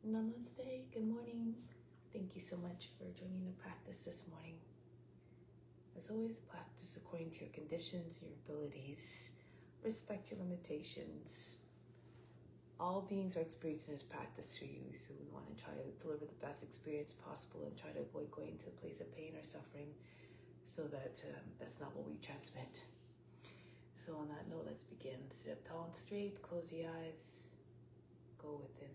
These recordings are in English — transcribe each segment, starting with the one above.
Namaste, good morning. Thank you so much for joining the practice this morning. As always, practice according to your conditions, your abilities. Respect your limitations. All beings are experiencing this practice through you, so we want to try to deliver the best experience possible and try to avoid going to a place of pain or suffering so that that's not what we transmit. So on that note, let's begin. Sit up tall and straight, close the eyes, go within.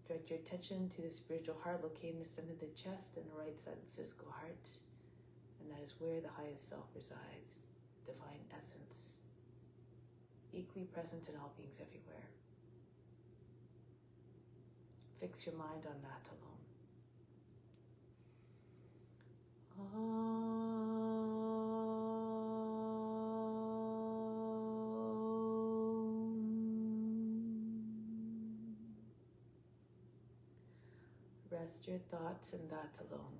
Direct your attention to the spiritual heart located in the center of the chest and the right side of the physical heart. And that is where the highest self resides, divine essence, equally present in all beings everywhere. Fix your mind on that alone. Rest your thoughts in that alone.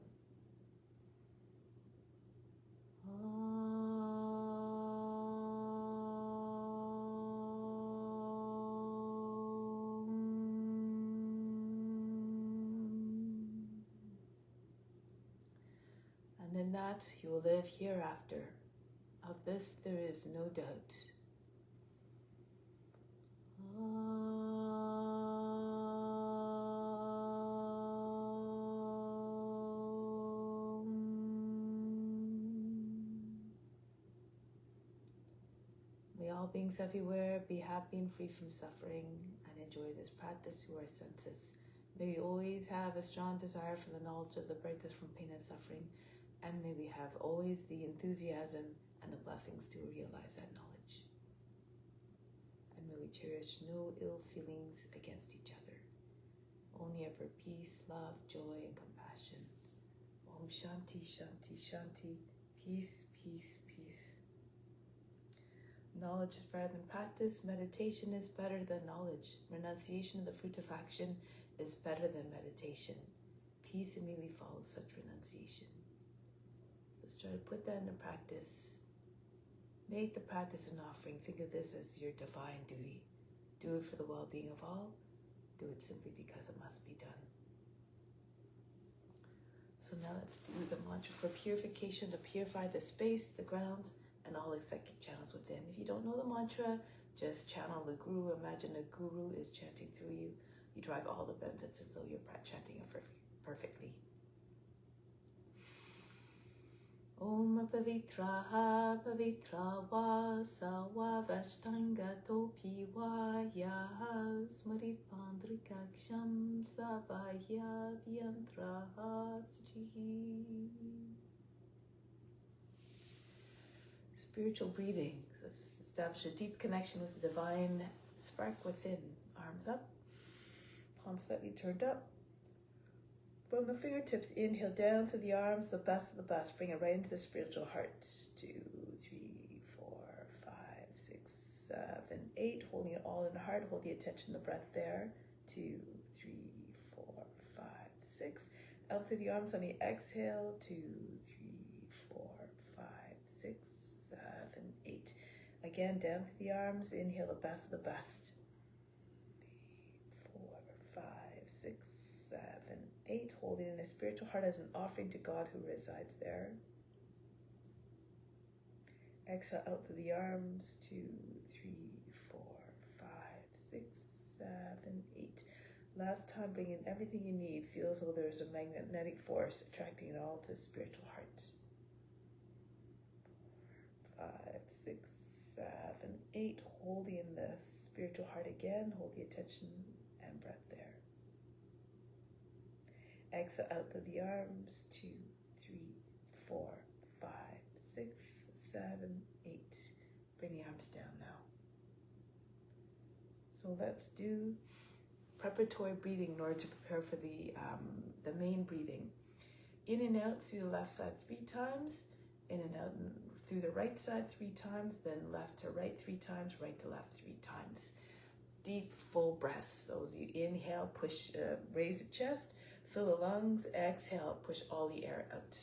And in that you will live hereafter. Of this there is no doubt. May all beings everywhere be happy and free from suffering and enjoy this practice through our senses. May we always have a strong desire for the knowledge of the brightness from pain and suffering, and may we have always the enthusiasm and the blessings to realize that knowledge. And may we cherish no ill feelings against each other, only ever peace, love, joy, and compassion. Om Shanti, Shanti, Shanti, peace, peace, peace. Knowledge is better than practice. Meditation is better than knowledge. Renunciation of the fruit of action is better than meditation. Peace immediately follows such renunciation. So let's try to put that into practice. Make the practice an offering. Think of this as your divine duty. Do it for the well-being of all. Do it simply because it must be done. So now let's do the mantra for purification, to purify the space, the grounds, and all the psychic channels within. If you don't know the mantra, just channel the guru. Imagine a guru is chanting through you. You derive all the benefits as though you're chanting it perfectly. Om Pavitraha Pavitra Va Sawa Vashtanga Piwa Ya Smarit Pandrikaksham Sabaya Vyantraha Suchihi. Spiritual breathing. So let's establish a deep connection with the divine spark within. Arms up, palms slightly turned up. From the fingertips, inhale down through the arms, the best of the best. Bring it right into the spiritual heart. 2, 3, 4, 5, 6, 7, 8. Holding it all in the heart. Hold the attention, the breath there. 2, 3, 4, 5, 6. Out through the arms on the exhale. 2, 3, 4, 5, 6, 7, 8. Again, down through the arms. Inhale the best of the best. 3, 4, 5, 6, 7, 8. Holding in the spiritual heart as an offering to God who resides there. Exhale out through the arms. 2, 3, 4, 5, 6, 7, 8. Last time, bring in everything you need. Feel as though there's a magnetic force attracting it all to the spiritual heart. 5, 6, 7, 8. Holding in the spiritual heart again. Hold the attention and breath there. Exhale out through the arms. 2, 3, 4, 5, 6, 7, 8. Bring the arms down now. So let's do preparatory breathing in order to prepare for the main breathing. In and out through the left side 3 times. In and out through the right side 3 times. Then left to right 3 times. Right to left 3 times. Deep, full breaths. So as you inhale, push, raise your chest. Fill the lungs. Exhale, push all the air out.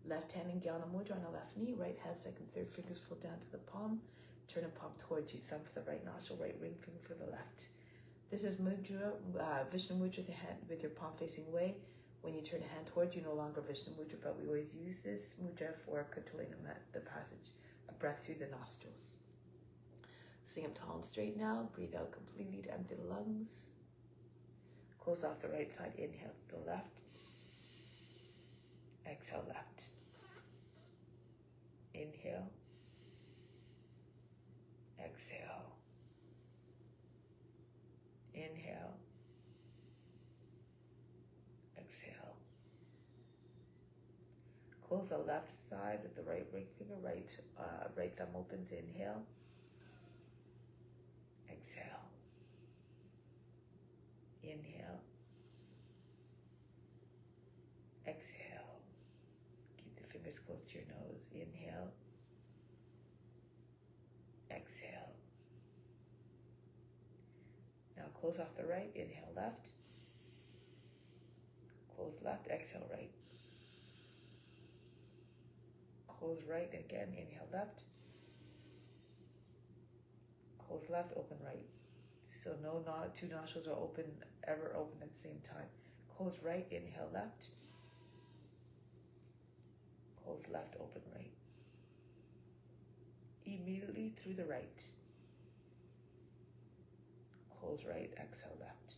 Left hand in Gyana Mudra on the left knee. Right hand, second, third fingers fall down to the palm. Turn the palm towards you. Thumb for the right nostril, right ring finger for the left. This is mudra, Vishnu mudra with your palm facing away. When you turn the hand towards you, no longer Vishnu mudra, but we always use this mudra for controlling the passage of breath through the nostrils. Sitting up tall and straight now. Breathe out completely to empty the lungs. Close off the right side. Inhale to the left. Exhale left. Inhale. Exhale. Inhale. Exhale. Close the left side with the right ring finger. Right thumb opens. Inhale. Exhale. Inhale. Exhale. Keep the fingers close to your nose. Inhale. Exhale. Now close off the right. Inhale left. Close left. Exhale right. Close right again. Inhale left. Close left. Open right. So two nostrils are ever open at the same time. Close right. Inhale left. Close left. Open right. Immediately through the right. Close right. Exhale left.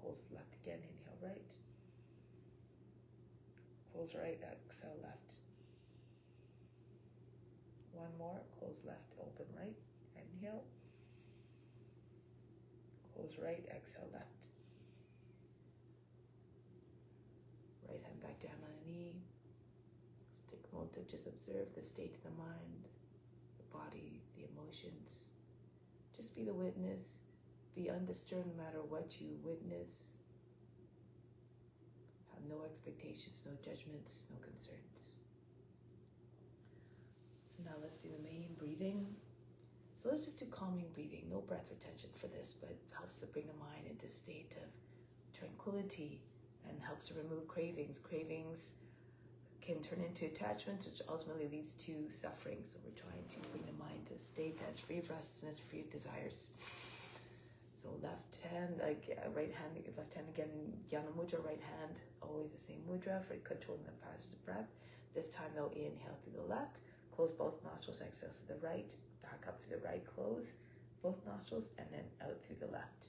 Close left again. Inhale right. Close right. Exhale left. One more. Close left. Open right. Inhale. Close right. Exhale left. Right hand back down on a knee. Stick a moment to just observe the state of the mind, the body, the emotions. Just be the witness. Be undisturbed no matter what you witness. Have no expectations, no judgments, no concerns. So now let's do the main breathing. So let's just do calming breathing. No breath retention for this, but helps to bring the mind into a state of tranquility and helps to remove cravings. Cravings can turn into attachments, which ultimately leads to suffering. So we're trying to bring the mind to a state that's free of restlessness, free of desires. So left hand again, Jnana mudra, right hand, always the same mudra for controlling the passage of breath. This time though, inhale through the left, close both nostrils, exhale to the right, back up to the right, close both nostrils, and then out through the left.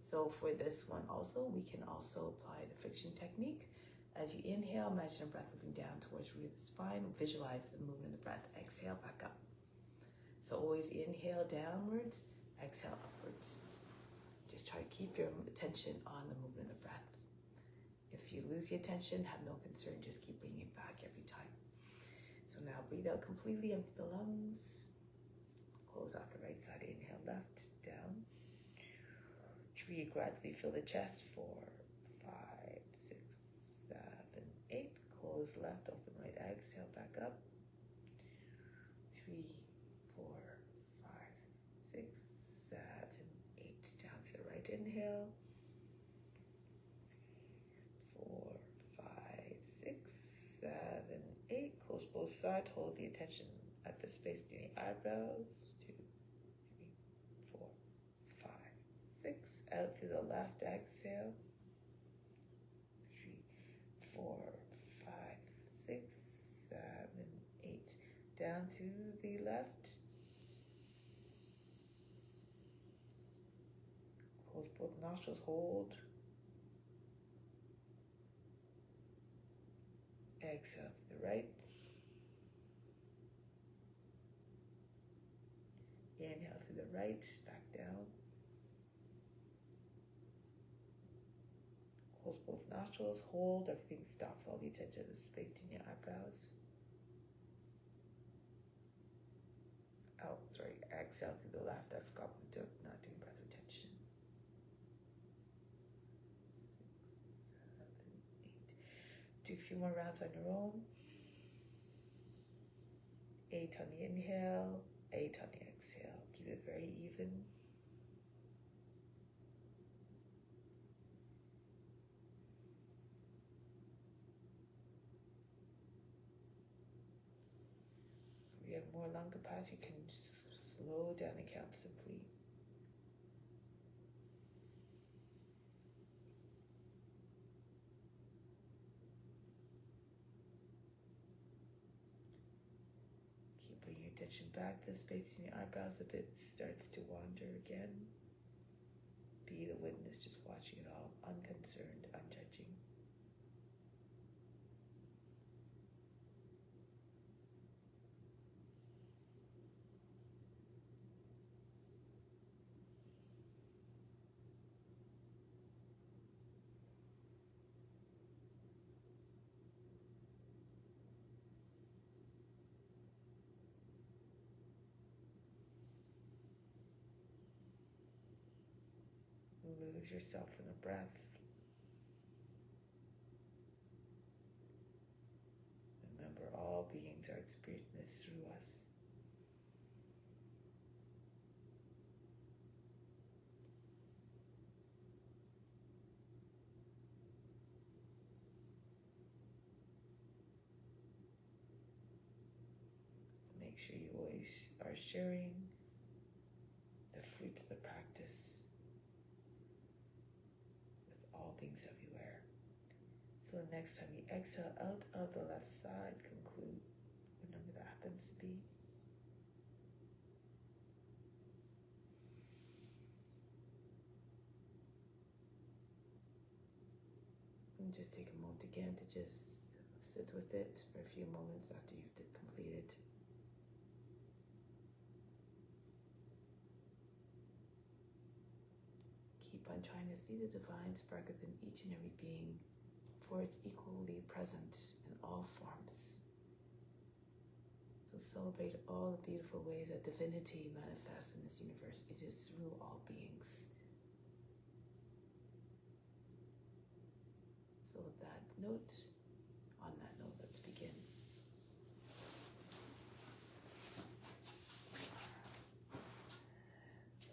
So for this one also, we can also apply the friction technique. As you inhale, imagine a breath moving down towards the root of the spine. Visualize the movement of the breath. Exhale, back up. So always inhale downwards, exhale upwards. Just try to keep your attention on the movement of the breath. If you lose your attention, have no concern. Just keep bringing it back every time. So now breathe out completely, empty the lungs. Close off the right side. Inhale left, down. 3, gradually fill the chest. 4, 5, 6, 7, 8. Close left, open right. Exhale, back up. 3, 4, 5, 6, 7, 8. Down to the right. Inhale. 4, 5, 6, 7, 8. Close both sides. Hold the attention at the space between the eyebrows. 2, 3, 4, 5, 6. Out to the left. Exhale. 3, 4, 5, 6, 7, 8. Down to the left. Close both nostrils. Hold. Exhale to the right. Inhale to the right, back down. Close both nostrils, hold, everything stops, all the attention is space in your eyebrows. Oh, sorry, exhale to the left, I forgot to not doing breath retention. 6, 7, 8. Do a few more rounds on your own. 8 on the inhale, 8 on the exhale. Keep it very even. If you have more lung capacity, you can slow down and count simply. attention back to the space in your eyebrows. If it starts to wander again, be the witness, just watching it all, unconcerned, unjudging. Lose yourself in the breath. Remember, all beings are experiencing this through us. So make sure you always are sharing the fruit of the practice with all beings everywhere. So the next time you exhale out of the left side, conclude whatever that happens to be. And just take a moment again to just sit with it for a few moments after you've completed. Keep on trying to see the divine spark within each and every being, for it's equally present in all forms. So celebrate all the beautiful ways that divinity manifests in this universe. It is through all beings. So with that note, on that note, let's begin.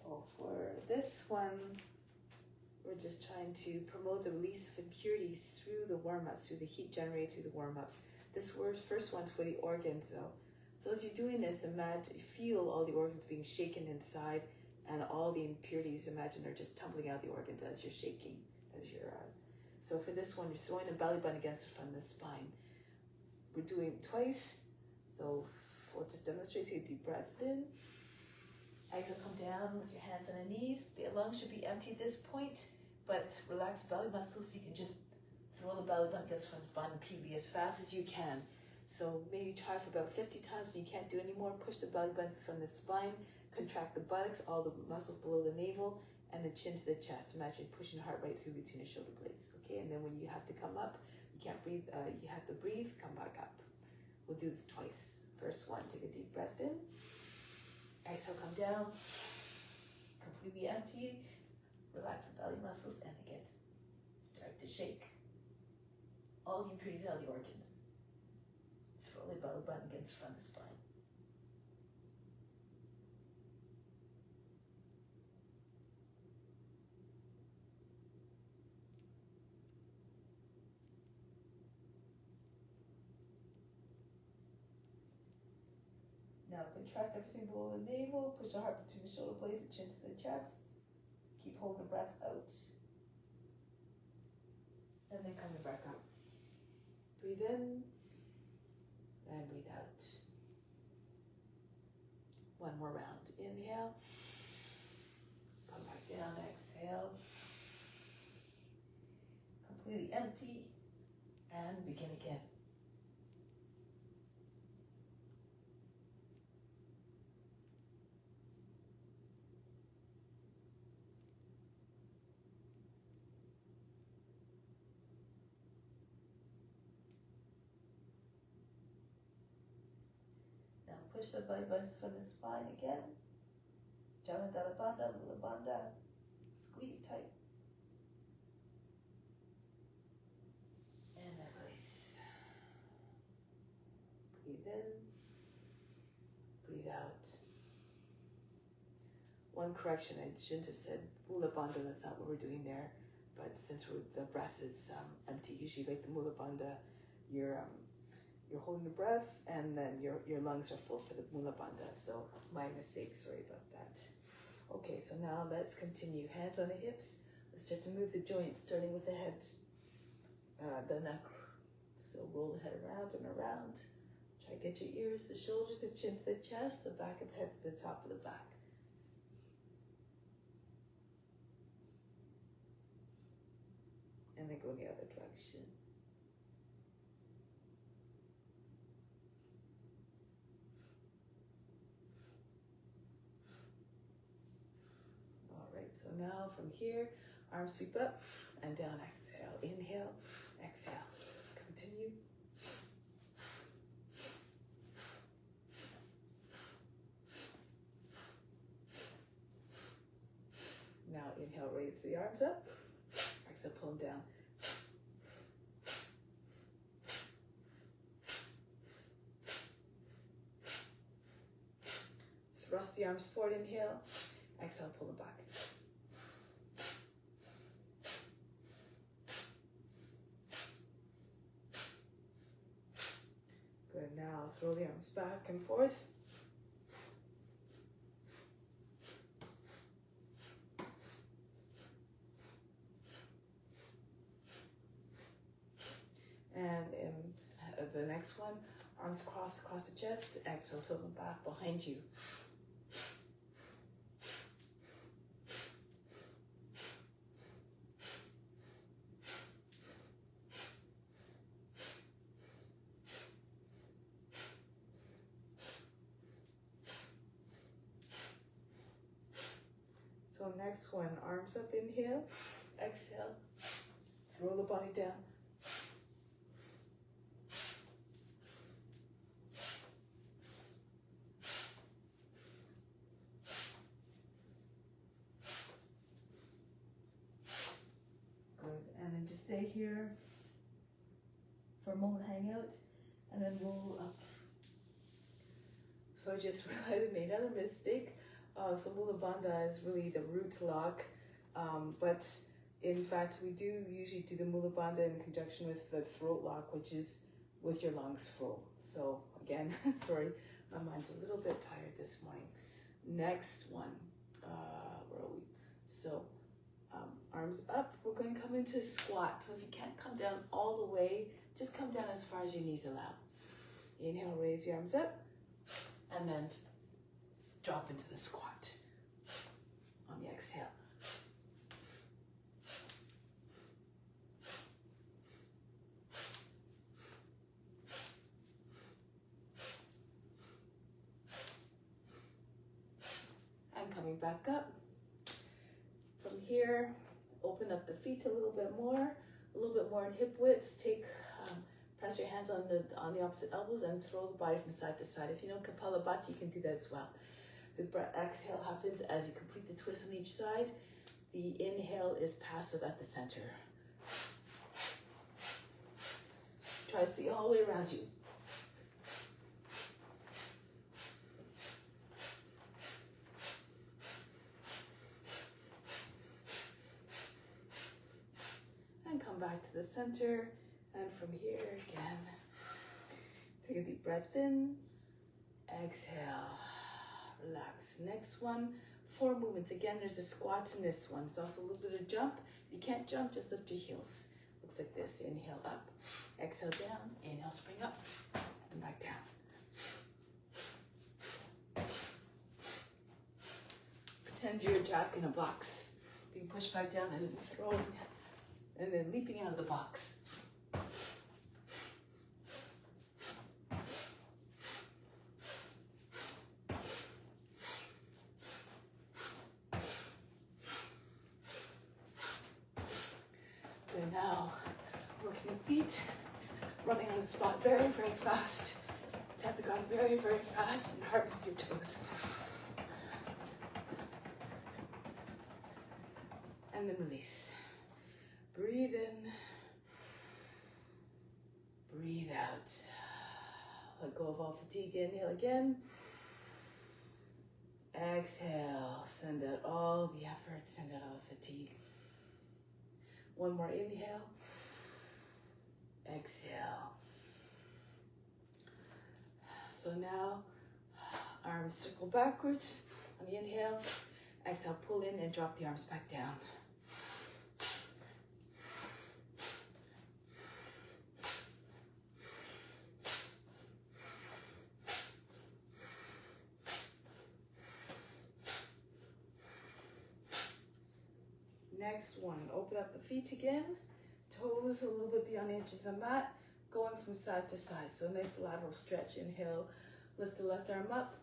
So for this one, we're just trying to promote the release of impurities through the warm-ups, through the heat generated through the warm-ups. This first one's for the organs though. So as you're doing this, feel all the organs being shaken inside, and all the impurities, imagine, are just tumbling out of the organs as you're shaking, so for this one, you're throwing the belly button against the front of the spine. We're doing it twice, so we'll just demonstrate. Take a deep breath in. Exhale, come down with your hands on the knees. The lungs should be empty at this point, but relax belly muscles so you can just throw the belly button against the front spine repeatedly as fast as you can. So maybe try for about 50 times. When you can't do any more, push the belly button from the spine, contract the buttocks, all the muscles below the navel, and the chin to the chest. Imagine pushing the heart right through between the shoulder blades. Okay, and then when you have to come up, you can't breathe, you have to breathe, come back up. We'll do this twice. First one, take a deep breath in. Exhale, come down. Completely empty. Relax the belly muscles, and again, start to shake. All the impurities out of the organs. Throw the belly button against the front of the spine. Now contract everything below the navel, push the heart between the shoulder blades and chin to the chest. Keep holding the breath out. And then coming back up. Breathe in and breathe out. One more round. Inhale. Come back down, exhale. Completely empty. And begin again. Push the belly button from the spine again. Jalandhara Bandha, Mula Bandha. Squeeze tight. And then release. Breathe in. Breathe out. One correction, I shouldn't have said Mula Bandha, that's not what we're doing there. But since the breath is empty, usually like the Mula Bandha, you're holding the breath, and then your lungs are full for the Mula Bandha. So my mistake, sorry about that. Okay, so now let's continue. Hands on the hips. Let's start to move the joints, starting with the head, the neck. So roll the head around and around. Try to get your ears, the shoulders, the chin to the chest, the back of the head to the top of the back. And then go in the other direction. All right, so now from here, arms sweep up and down, exhale. Inhale, exhale. Continue. Now inhale, raise the arms up. Exhale, pull them down. Thrust the arms forward, inhale. Exhale, pull them back. Good, now throw the arms back and forth. And in the next one, arms crossed across the chest. Exhale, throw them back behind you. So next one, arms up, inhale, exhale, throw the body down. Good, and then just stay here for a moment, hang out, and then roll up. So I just realized I made another mistake. So Mula Bandha is really the root lock, but in fact we do usually do the Mula Bandha in conjunction with the throat lock, which is with your lungs full. So again, sorry, my mind's a little bit tired this morning. Next one, where are we? So arms up, we're going to come into squat. So if you can't come down all the way, just come down as far as your knees allow. Inhale, raise your arms up, and then drop into the squat on the exhale. And coming back up. From here, open up the feet a little bit more in hip width. Press your hands on the opposite elbows and throw the body from side to side. If you know Kapalabhati, you can do that as well. The breath exhale happens as you complete the twist on each side. The inhale is passive at the center. Try to see all the way around you. And come back to the center. And from here again, take a deep breath in. Exhale. Relax. Next one, 4 movements. Again, there's a squat in this one. There's also a little bit of jump. If you can't jump, just lift your heels. Looks like this. Inhale up. Exhale down. Inhale, spring up. And back down. Pretend you're Jack in a box. Being pushed back down and throwing, and then leaping out of the box. Now, working the feet, running on the spot very, very fast. Tap the ground very, very fast and harvest your toes. And then release. Breathe in. Breathe out. Let go of all fatigue. Inhale again. Exhale. Send out all the effort. Send out all the fatigue. One more inhale. Exhale. So now, arms circle backwards on the inhale. Exhale, pull in and drop the arms back down. Next one, open up the feet again. Toes a little bit beyond the edge of the mat. Going from side to side. So nice lateral stretch. Inhale, lift the left arm up.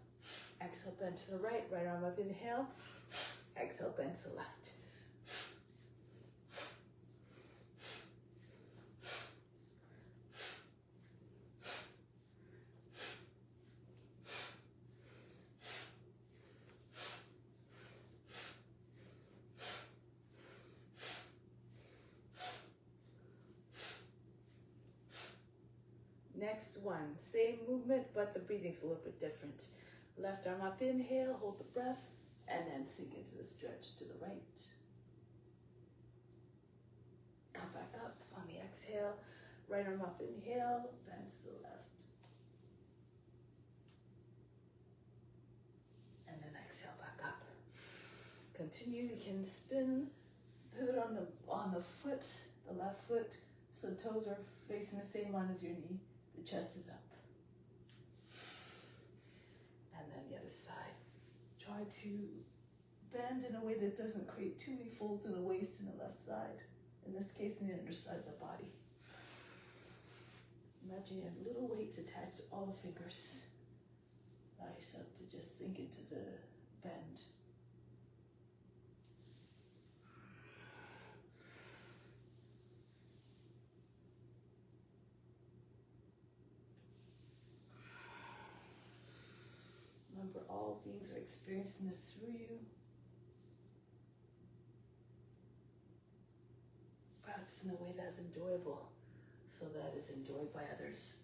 Exhale, bend to the right. Right arm up, inhale. Exhale, bend to the left. Next one, same movement, but the breathing's a little bit different. Left arm up, inhale, hold the breath, and then sink into the stretch to the right. Come back up on the exhale. Right arm up, inhale, bend to the left. And then exhale back up. Continue, you can spin, pivot on the foot, the left foot, so toes are facing the same line as your knee. The chest is up. And then the other side. Try to bend in a way that doesn't create too many folds in the waist and the left side. In this case, in the underside of the body. Imagine you have little weights attached to all the fingers. Allow yourself to just sink into the bend. Remember, all beings are experiencing this through you. Practice in a way that's enjoyable, so that it's enjoyed by others.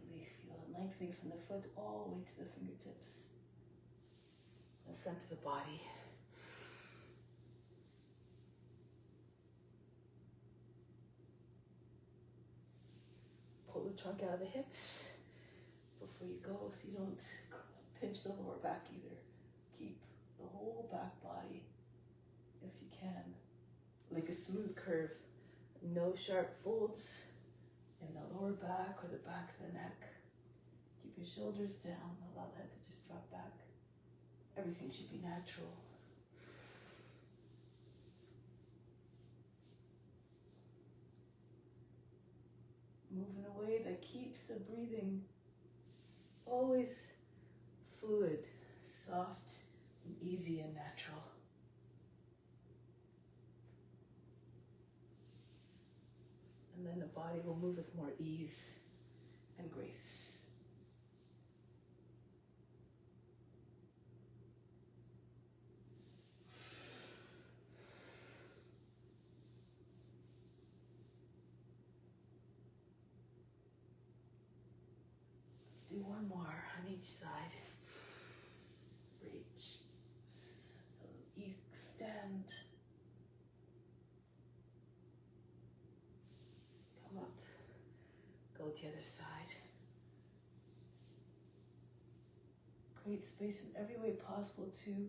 Really feel a lengthening from the foot all the way to the fingertips, the front of the body. Pull the trunk out of the hips before you go, so you don't pinch the lower back either. Keep the whole back body, if you can, like a smooth curve. No sharp folds in the lower back or the back of the neck. Keep your shoulders down, allow that to just drop back. Everything should be natural. Move in a way that keeps the breathing always fluid, soft, and easy and natural. And then the body will move with more ease and grace. Do one more on each side. Reach, extend. Come up, go to the other side. Create space in every way possible to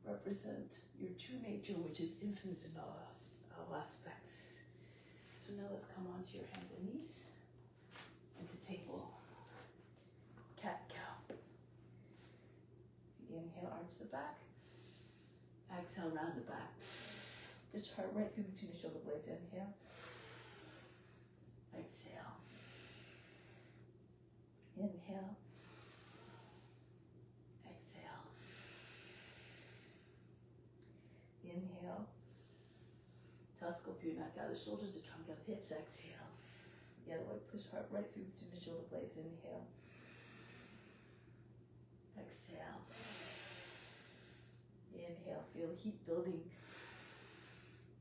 represent your true nature, which is infinite in all aspects. So now let's come onto your hands and knees, into table. Cat-cow. Inhale, arch the back. Exhale, round the back. Push your heart right through between the shoulder blades. Inhale. Exhale. Inhale. Exhale. Inhale. Telescope your neck out of the shoulders, the trunk out of the hips. Exhale. The other way, push heart right through between the shoulder blades. Inhale. Exhale. Inhale. Feel heat building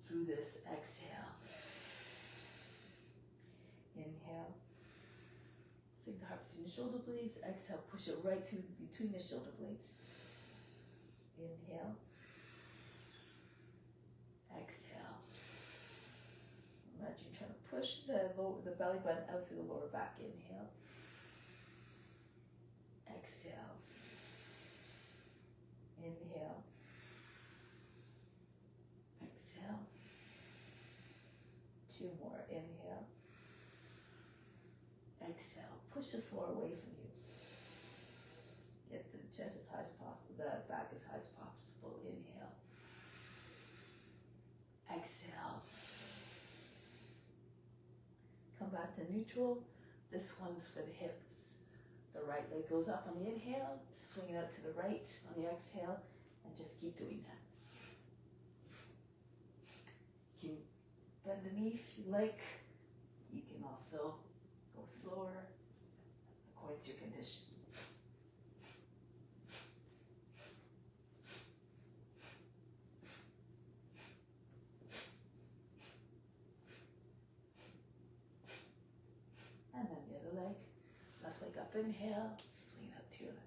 through this. Exhale. Inhale. Sink the heart between the shoulder blades. Exhale. Push it right through between the shoulder blades. Inhale. Exhale. Imagine trying to push the belly button out through the lower back. Inhale. Exhale. Inhale. Exhale. Two more. Inhale. Exhale. Push the floor away from you. Get the chest as high as possible, the back as high as possible. Inhale. Exhale. Come back to neutral. This one's for the hips. The right leg goes up on the inhale, swing it out to the right on the exhale, and just keep doing that. You can bend the knee if you like. You can also go slower according to your condition. And then the other leg, left leg up, inhale, swing out to your left.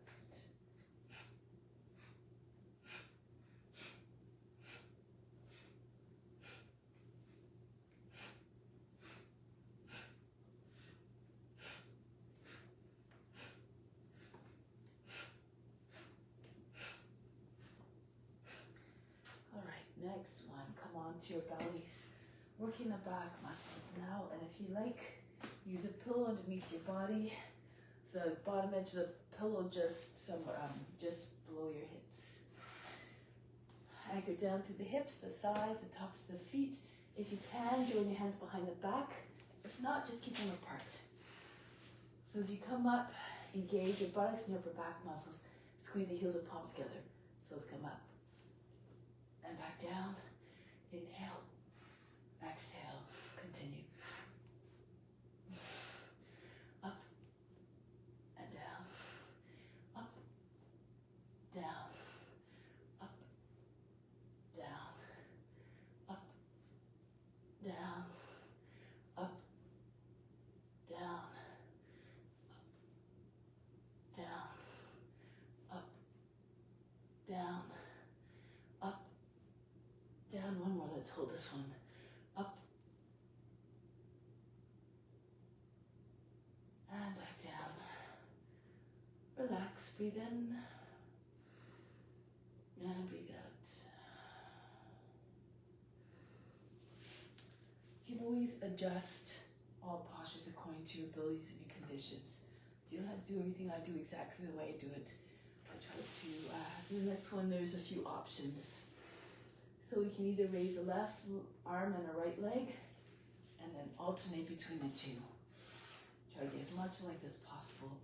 All right, next one, come on to your bellies. Working the back muscles now, and if you like, use a pillow underneath your body. The bottom edge of the pillow just somewhere, just below your hips. Anchor down to the hips, the thighs, the tops of the feet. If you can, join your hands behind the back. If not, just keep them apart. So as you come up, engage your buttocks and your upper back muscles. Squeeze the heels and palms together. So let's come up and back down. Inhale. Exhale. Continue. Up and down. Up, down. Up, down. Up, down. Up, down. Down. Up, down. Up, down. One more. Let's hold this one. Up and back down. Relax, breathe in and breathe out. You can always adjust all postures according to your abilities and your conditions. So you don't have to do everything I do exactly the way I do it. I try to, so the next one, there's a few options. So we can either raise a left arm and a right leg, and then alternate between the two. Try to get as much length as possible.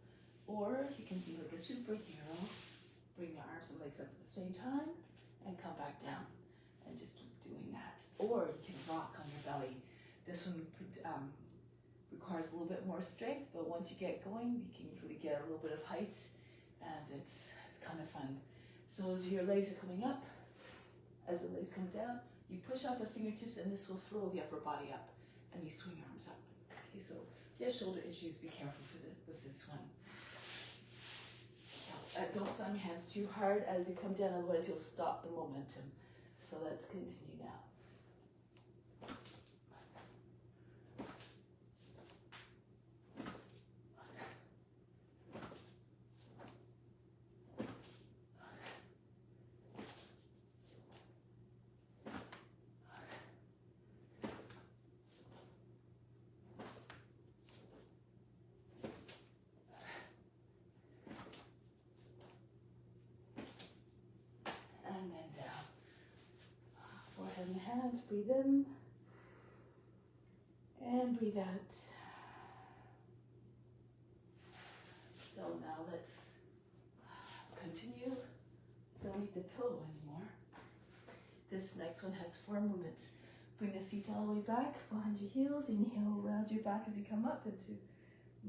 Or you can be like a superhero, bring your arms and legs up at the same time, and come back down, and just keep doing that. Or you can rock on your belly. This one requires a little bit more strength, but once you get going, you can really get a little bit of height, and it's kind of fun. So as your legs are coming up, as the legs come down, you push off the fingertips, and this will throw the upper body up, and you swing your arms up. Okay, so if you have shoulder issues, be careful with this one. So don't slam your hands too hard as you come down, otherwise you'll stop the momentum. So let's continue now. And then down. Forehead and hands, breathe in. And breathe out. So now let's continue. Don't need the pillow anymore. This next one has 4 movements. Bring the seat all the way back behind your heels. Inhale around your back as you come up into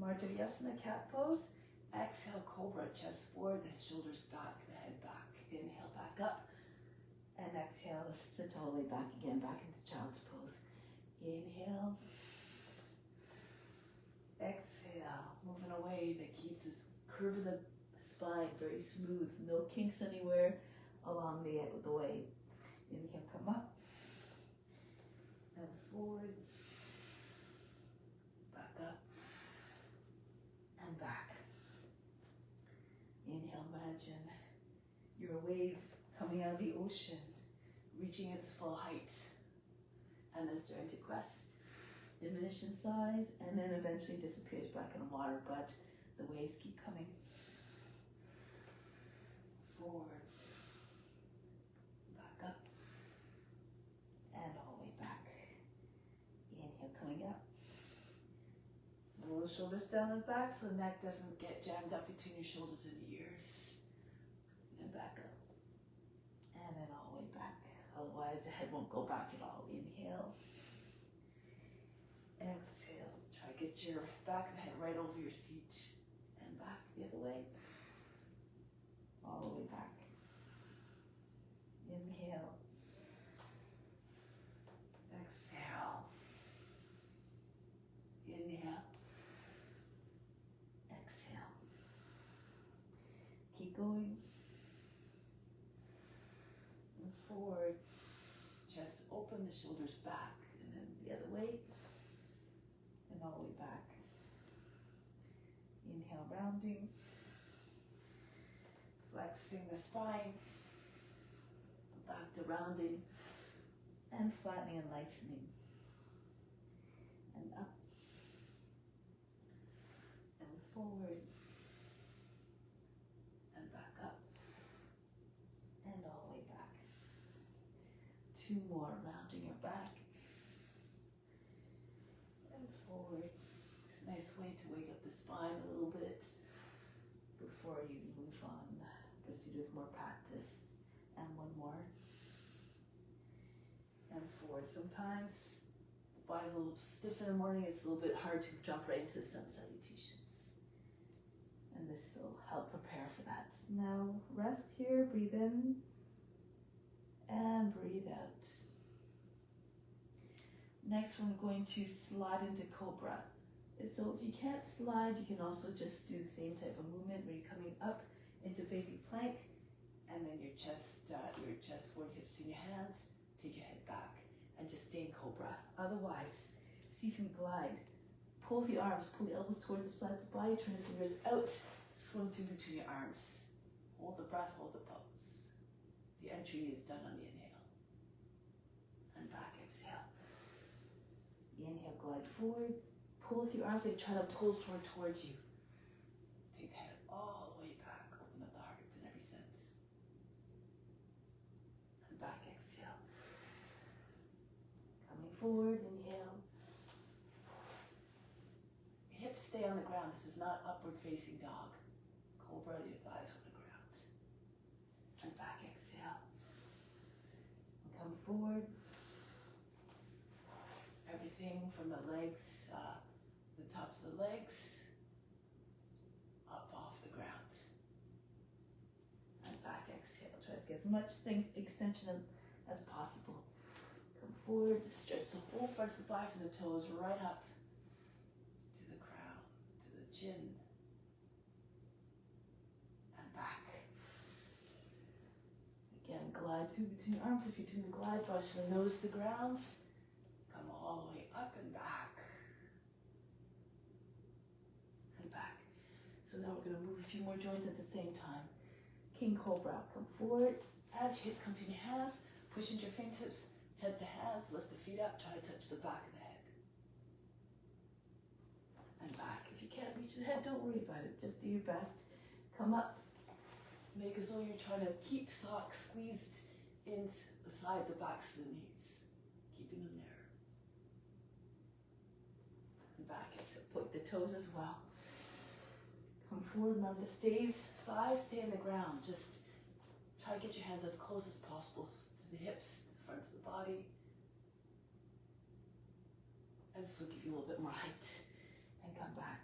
Marjaryasana, cat pose. Exhale, cobra, chest forward, the shoulders back, the head back. Inhale, back up. And exhale, sit all the way back again, back into child's pose. Inhale. Exhale, moving away. That keeps this curve of the spine very smooth. No kinks anywhere along the way. Inhale, come up. And forward. Back up. And back. Inhale, imagine you're a wave coming out of the ocean, reaching its full height, and then starting to crest. diminish in size, and then eventually disappears back in the water, but the waves keep coming. Forward, back up, and all the way back. Inhale, coming up. Roll the shoulders down and back so the neck doesn't get jammed up between your shoulders and your ears. And back up. And then all the way back. Otherwise, the head won't go back at all. Inhale. Exhale. Try to get your back of the head right over your seat. And back the other way. All the way back. Inhale. Exhale. Inhale. Exhale. Keep going. And forward. Chest open, the shoulders back. And then the other way. And all the way back. Inhale, rounding. Flexing the spine. Back to rounding. And flattening and lengthening. And up. And forward. And back up. And all the way back. 2 more, rounding your back. And forward. It's a nice way to wake up the spine a little bit before you move on. Proceed with more practice. And 1 more. And forward. Sometimes the body's a little stiff in the morning. It's a little bit hard to jump right into sun salutations. And this will help prepare for that. Now rest here, breathe in, and breathe out. Next, we're going to slide into Cobra. And so if you can't slide, you can also just do the same type of movement where you're coming up into baby plank, and then your chest forward, hips to your hands, take your head back, and just stay in Cobra. Otherwise, see if you can glide. Pull the arms, pull the elbows towards the sides of the body, turn the fingers out, swim through between your arms. Hold the breath, hold the pose. The entry is done on the inhale. And back, exhale. Inhale, glide forward. Pull with your arms and try to pull forward towards you. Take the head all the way back. Open up the heart in every sense. And back, exhale. Coming forward, inhale. Hips stay on the ground. This is not upward facing dog. Cobra, your thighs on the ground. And back, exhale. And come forward. Everything from the legs, the tops of the legs, up off the ground. And back, exhale. Try to get as much extension as possible. Come forward, stretch the whole front of the body from the toes right up to the crown, to the chin. And back. Again, glide through between your arms. If you're doing the glide, brush the nose to the ground. Come all the way up and back. And back. So now we're going to move a few more joints at the same time. King Cobra, come forward. As your hips come to your hands, push into your fingertips, tap the hands, lift the feet up, try to touch the back of the head. And back. If you can't reach the head, don't worry about it. Just do your best. Come up. Make as though you're trying to keep socks squeezed inside the backs of the knees. Keeping them there. And back. So point the toes as well. Come forward. Remember the thighs stay in the ground. Just try to get your hands as close as possible to the hips, to the front of the body. And this will give you a little bit more height. And come back.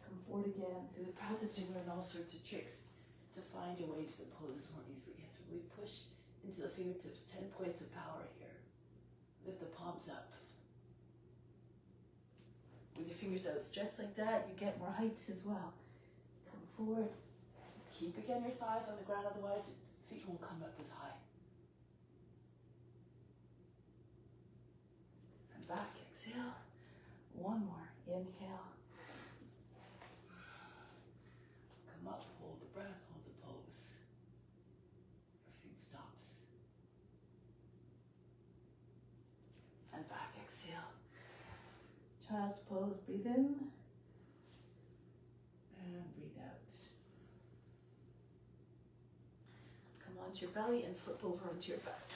Come forward again. Through the practice, you learn all sorts of tricks to find your way to the poses more easily. You have to really push into the fingertips. 10 points of power here. Lift the palms up. With your fingers outstretched like that, you get more heights as well. Come forward. Keep again your thighs on the ground, otherwise feet won't come up as high. And back, exhale. 1 more. Inhale. Come up, hold the breath, hold the pose. Everything stops. And back, exhale. Child's pose, breathe in. And breathe out. Come onto your belly and flip over onto your back.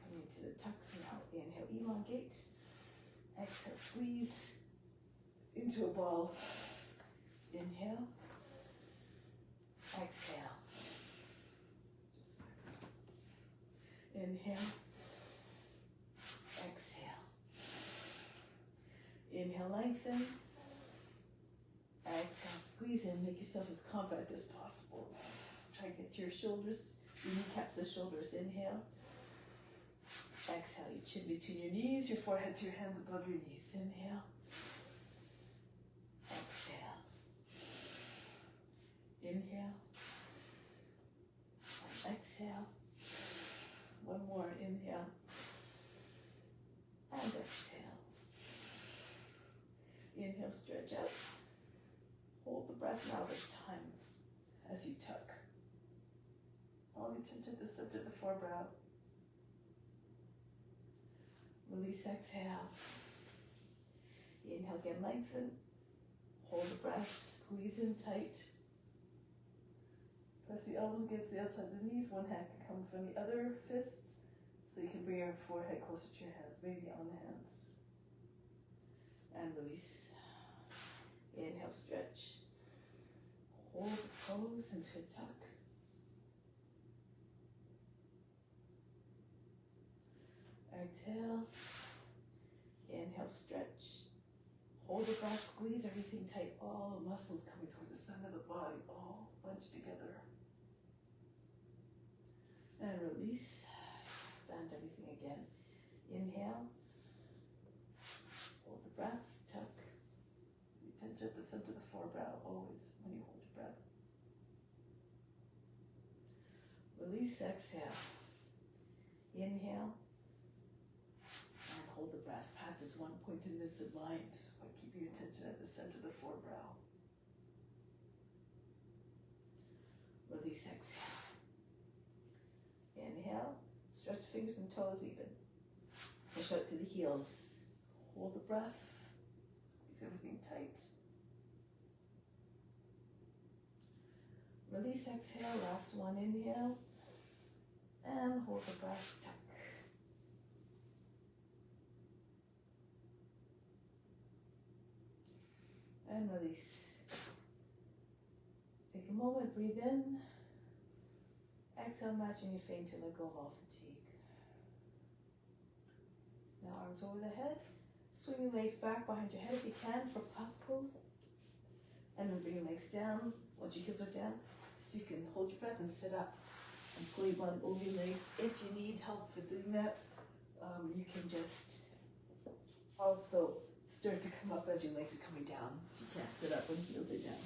Coming into the tucks now. Inhale, elongate. Exhale, squeeze into a ball. Inhale. Exhale. Inhale. Exhale. Inhale, lengthen. Exhale, squeeze in. Make yourself as compact as possible. Try to get your shoulders, your kneecaps to shoulders. Inhale. Exhale, your chin between your knees, your forehead to your hands above your knees. Inhale. Exhale. Inhale. And exhale. One more. Inhale. And exhale. Inhale, stretch out. Hold the breath now this time as you tuck. Only turn to the center of the forebrow. Release, exhale. Inhale, again, lengthen. Hold the breath, squeeze in tight. Press the elbows against the outside of the knees. One hand can come from the other fist, so you can bring your forehead closer to your hands, maybe on the hands. And release. Inhale, stretch. Hold the pose into a tuck. Exhale. Inhale, stretch. Hold the breath, squeeze everything tight. All the muscles coming toward the center of the body, all bunched together. And release. Expand everything again. Inhale. Hold the breath, tuck. Retention at the center of the forebrow, always when you hold your breath. Release, exhale. Inhale. And hold the breath. Practice one pointedness in mind by keeping your attention at the center of the forebrow. Release, exhale. Inhale. Stretch fingers and toes even. Push out to the heels. Hold the breath. Squeeze everything tight. Release, exhale. Last one, inhale. And hold the breath, tuck. And release. Take a moment, breathe in. Exhale, matching your feet to let go of all fatigue. Now arms over the head. Swing your legs back behind your head if you can for pop pose. And then bring your legs down once your heels are down. So you can hold your breath and sit up. And pull your body over your legs. If you need help for doing that, you can just also start to come up as your legs are coming down. You can't sit up when heels are down.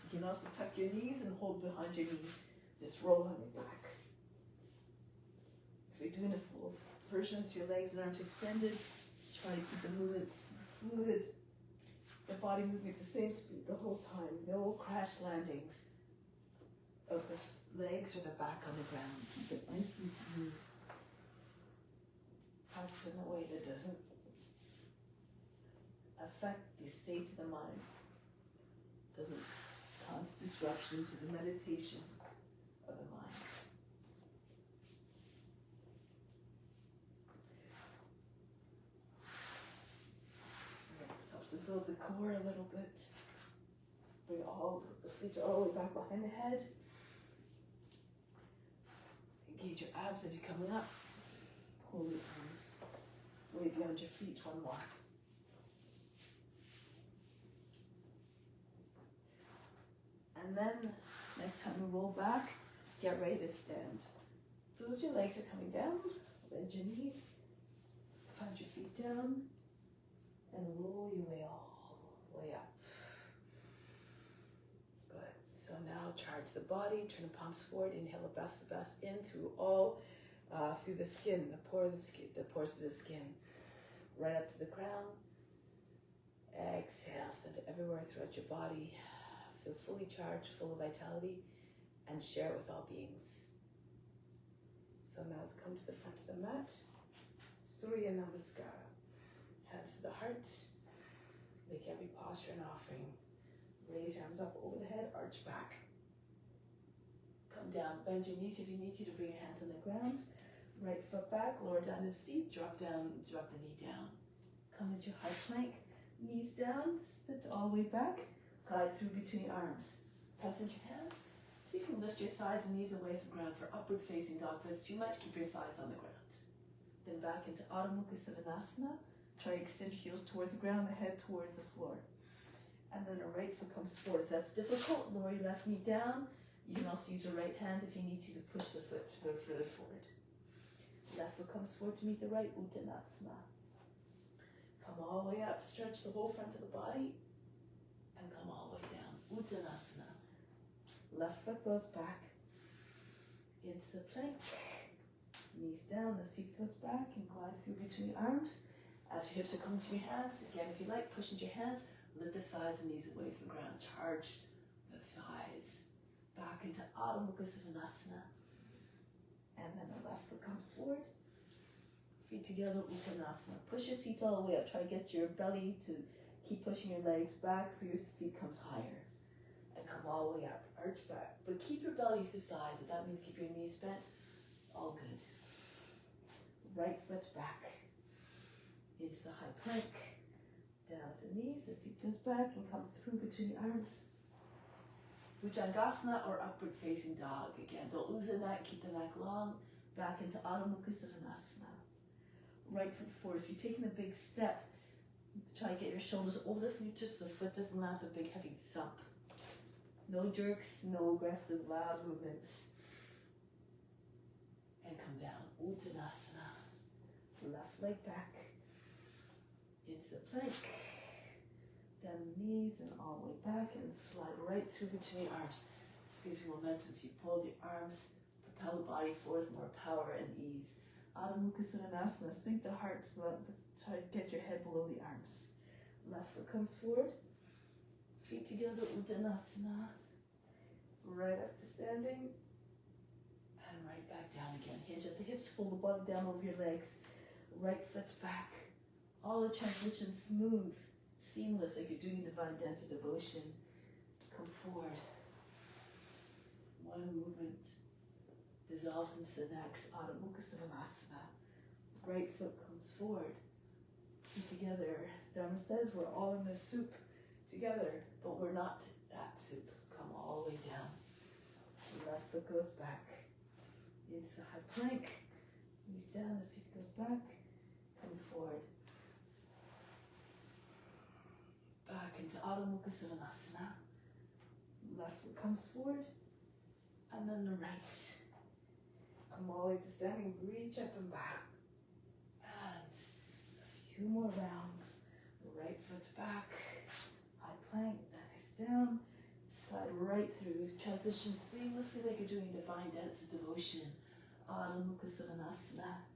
You can also tuck your knees and hold behind your knees. Just roll on your back. If you're doing a full version with your legs and arms extended, try to keep the movements fluid. The body moving at the same speed the whole time. No crash landings of the legs or the back on the ground. Keep it nice and smooth. Practice in a way that doesn't affect the state of the mind. Doesn't cause disruption to the meditation of the mind. This helps to build the core a little bit. Bring all the feet all the way back behind the head. Engage your abs as you're coming up. Pull your arms way beyond your feet. One more. And then, next time we roll back, get ready to stand. So as your legs are coming down, bend your knees, plant your feet down, and roll your way all the way up. Good. So now charge the body, turn the palms forward, inhale the best in through all, through the skin, the pores of the skin, right up to the crown. Exhale, send it everywhere throughout your body. Feel fully charged, full of vitality, and share it with all beings. So now let's come to the front of the mat. Surya Namaskara. Hands to the heart. Make every posture an offering. Raise your arms up over the head, arch back. Come down, bend your knees if you need to bring your hands on the ground. Right foot back, lower down the seat, drop the knee down. Come into high plank, knees down, sit all the way back, glide through between your arms. Press into your hands. See if you can lift your thighs and knees away from the ground for upward facing dog. If it's too much, keep your thighs on the ground. Then back into Adho Mukha Svanasana. Try to extend your heels towards the ground, the head towards the floor. And then the right foot comes forward. If that's difficult, lower your left knee down. You can also use your right hand if you need to push the foot further forward. Left foot comes forward to meet the right, Uttanasana. Come all the way up, stretch the whole front of the body, and come all the way down, Uttanasana. Left foot goes back into the plank, knees down, the seat goes back, and glide through between your arms. As your hips are coming to your hands, again, if you like, push into your hands, lift the thighs and knees away from the ground, charge the thighs. Back into Adho Mukha Svanasana. And then the left foot comes forward. Feet together, Uttanasana. Push your seat all the way up. Try to get your belly to keep pushing your legs back so your seat comes higher. And come all the way up. Arch back. But keep your belly to the thighs. If that means keep your knees bent, all good. Right foot back. Into the high plank. Down at the knees. The seat goes back and come through between your arms. Bhujangasana or upward facing dog. Again, don't lose the neck, keep the neck long. Back into Adho Mukha Svanasana. Right foot forward. If you're taking a big step, try to get your shoulders over the feet so the foot doesn't land with a big heavy thump. No jerks, no aggressive loud movements. And come down, Uttanasana. Left leg back. Into the plank. Down the knees and all the way back and slide right through between your arms. This gives you momentum. If you pull the arms, propel the body forward with more power and ease. Adho Mukha Svanasana. Sink the heart so that try to get your head below the arms. Left foot comes forward. Feet together, Uttanasana. Right up to standing. And right back down again. Hinge at the hips, fold the bottom down over your legs. Right foot's back. All the transitions smooth. Seamless, like you're doing divine dance of devotion. Come forward. One movement dissolves into the next. Adho Mukha Svanasana. Right foot comes forward. Feet together. As Dharma says, we're all in this soup together, but we're not that soup. Come all the way down. Left foot goes back. Into the high plank. Knees down, the seat goes back. Come forward. Back into Adho Mukha Svanasana. Left foot comes forward. And then the right. Come all the way to standing. Reach up and back. And a few more rounds. The right foot's back. High plank. Nice down. Slide right through. Transition seamlessly like you're doing divine dance of devotion. Adho Mukha Svanasana.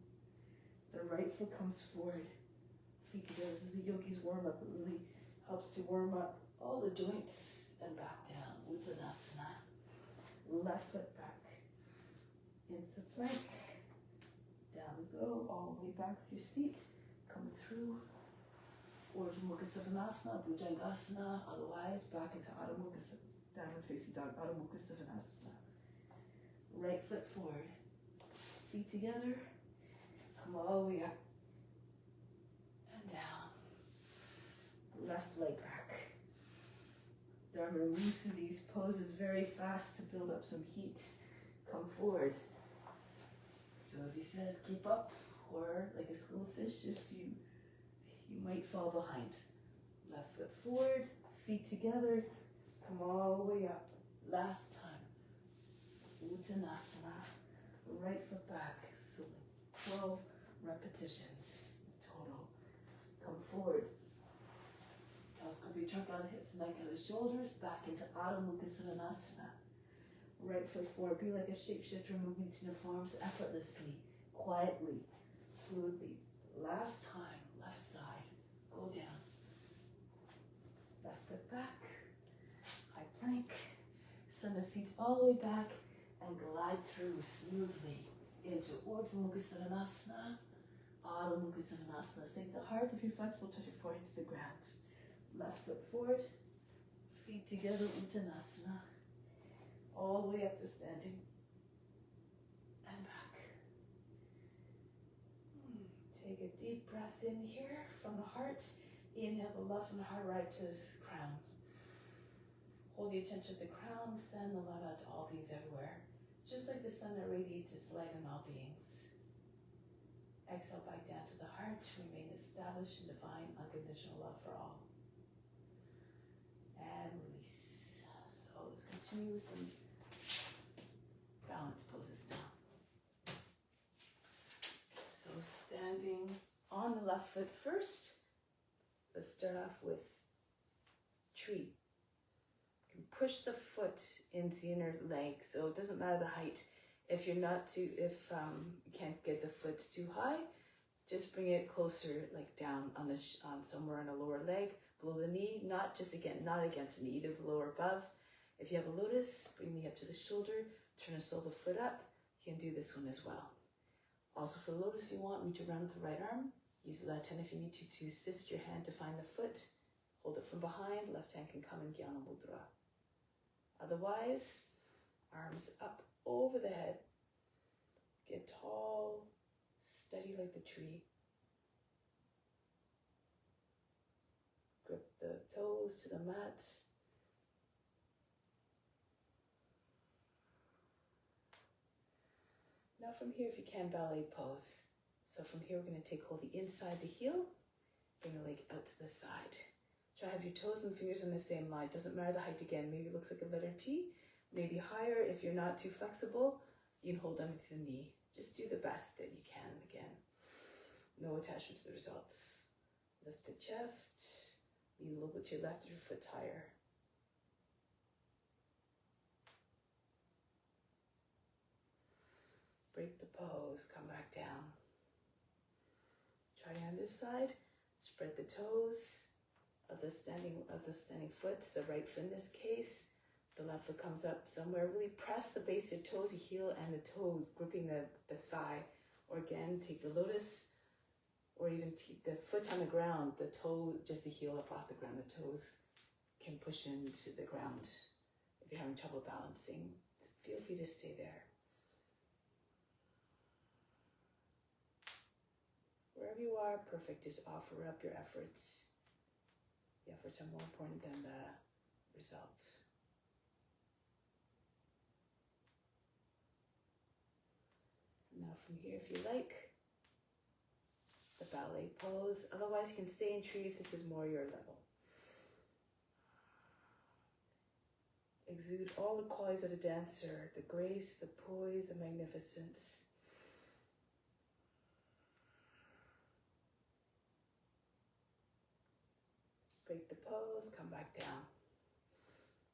The right foot comes forward. Feet together. This is the yogi's warm up. It really helps to warm up all the joints and back down. Uttanasana. Left foot back. Into plank. Down we go. All the way back with your seat. Come through. Urdhva Mukha Svanasana, Bhujangasana. Otherwise, back into Adho Mukha Svanasana. Downward facing dog, Adho Mukha Svanasana. Right foot forward. Feet together. Come all the way up. And down. Left leg back. Dharma moves through these poses very fast to build up some heat. Come forward. So as he says, keep up, or like a school of fish, if you might fall behind. Left foot forward, feet together, come all the way up. Last time. Uttanasana. Right foot back. So 12 repetitions total. Come forward. Telescope your trunk out of the hips, neck out of the shoulders, back into Adho Mukha Svanasana. Right foot forward, be like a shapeshifter moving to your forms effortlessly, quietly, fluidly. Last time, left side, go down. Left foot back, high plank, send the seat all the way back and glide through smoothly into Urdhva Mukha Svanasana, Adho Mukha Svanasana. Sink the heart. If you're flexible, touch your forehead to the ground. Left foot forward. Feet together, Uttanasana. All the way up to standing. And back. Take a deep breath in here from the heart. Inhale the love from the heart right to the crown. Hold the attention to the crown. Send the love out to all beings everywhere. Just like the sun that radiates its light on all beings. Exhale back down to the heart. Remain established in divine unconditional love for all. And release. So let's continue with some balance poses now. So standing on the left foot first. Let's start off with tree. You can push the foot into the inner leg, so it doesn't matter the height. If you're not too, if you can't get the foot too high, just bring it closer, like down on the on somewhere on the lower leg, below the knee. Not just not against the knee, either below or above. If you have a lotus, bring the knee up to the shoulder. Turn the sole of the foot up. You can do this one as well. Also for the lotus, if you want, reach around with the right arm. Use the left hand if you need to assist your hand to find the foot. Hold it from behind. Left hand can come in Jnana Mudra. Otherwise, arms up over the head. Get tall, steady like the tree. Grip the toes to the mat. Now from here, if you can, ballet pose. So from here, we're going to take hold the inside the heel. Bring the leg out to the side. Try to have your toes and fingers on the same line. Doesn't matter the height again. Maybe it looks like a letter T. Maybe higher. If you're not too flexible, you can hold underneath the knee. Just do the best that you can again. No attachment to the results. Lift the chest. Lean a little bit to your left if your foot's higher. Break the pose. Come back down. Try it on this side. Spread the toes of the standing foot, the right foot in this case. The left foot comes up somewhere. Really press the base of your toes, your heel and the toes, gripping the thigh. Or again, take the lotus, or even keep the foot on the ground, the toe, just the heel up off the ground. The toes can push into the ground. If you're having trouble balancing, feel free to stay there. Wherever you are, perfect. Just offer up your efforts. The efforts are more important than the results. Now from here, if you like, the ballet pose. Otherwise, you can stay in tree if this is more your level. Exude all the qualities of a dancer, the grace, the poise, the magnificence. Break the pose, come back down.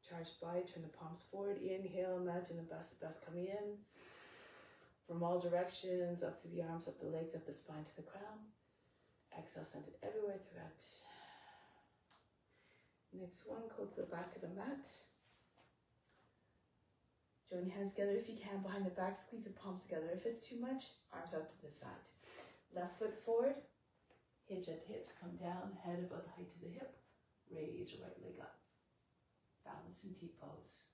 Charge by, turn the palms forward. Inhale, imagine the best coming in. From all directions, up through the arms, up the legs, up the spine to the crown. Exhale, send it everywhere throughout. Next one, go to the back of the mat. Join your hands together if you can behind the back. Squeeze the palms together. If it's too much, arms out to the side. Left foot forward. Hinge at the hips, come down, head above the height of the hip. Raise your right leg up. Balance in T-pose.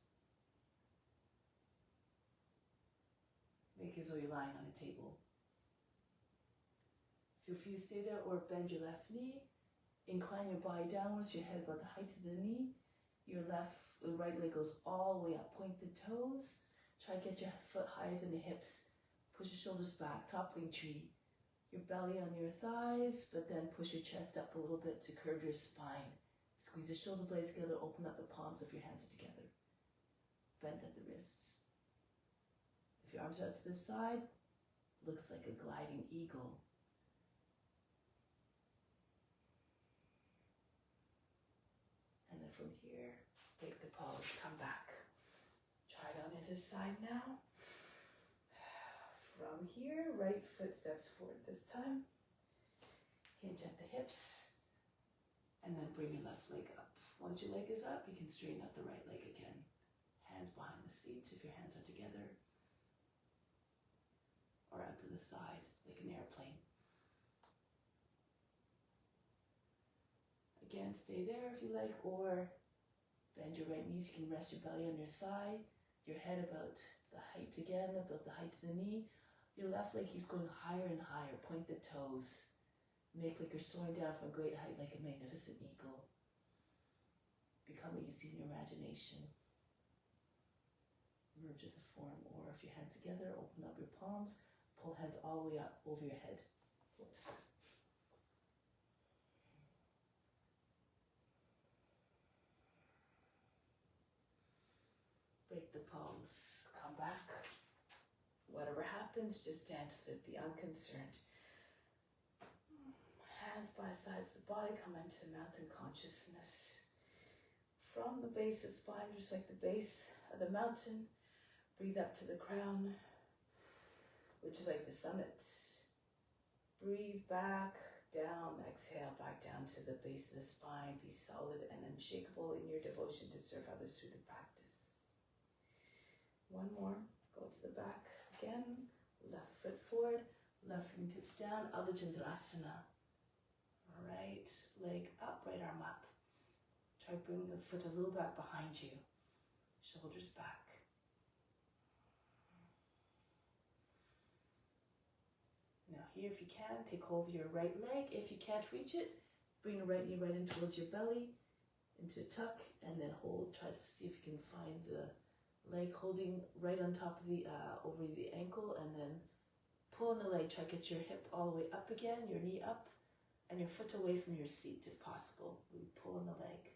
Make as though you're lying on a table. Feel free to stay there or bend your left knee. Incline your body downwards, your head above the height of the knee. Your right leg goes all the way up. Point the toes. Try to get your foot higher than the hips. Push your shoulders back, toppling tree. Your belly on your thighs, but then push your chest up a little bit to curve your spine. Squeeze the shoulder blades together, open up the palms of your hands together. Bend at the wrists. If your arms are out to the side, looks like a gliding eagle. And then from here, take the pose, come back. Try it on the other side now. From here, right foot steps forward this time. Hinge at the hips. And then bring your left leg up. Once your leg is up, you can straighten out the right leg again. Hands behind the seats if your hands are together. Or out to the side, like an airplane. again, stay there if you like, or bend your right knees. You can rest your belly on your thigh, your head about the height again, about the height of the knee. Your left leg keeps going higher and higher. Point the toes. Make like you're soaring down from great height like a magnificent eagle. Become what you see in your imagination. Merge as a form, or if your hands together, open up your palms, pull hands all the way up over your head. Whoops. Break the palms, come back. Whatever happens, just stand with it, be unconcerned. Hands by sides of the body, come into mountain consciousness. From the base of the spine, just like the base of the mountain, breathe up to the crown, which is like the summit. Breathe back, down, exhale, back down to the base of the spine. Be solid and unshakable in your devotion to serve others through the practice. One more, go to the back again, left foot forward, left fingertips down, Ardha Chandrasana. All right, leg up, right arm up. Try bringing the foot a little back behind you, shoulders back. Now here, if you can, take hold of your right leg. If you can't reach it, bring your right knee right in towards your belly, into a tuck, and then hold. Try to see if you can find the leg holding right on top of the, over the ankle, and then pull on the leg. Try to get your hip all the way up again, your knee up, and your foot away from your seat if possible. Really pull on the leg.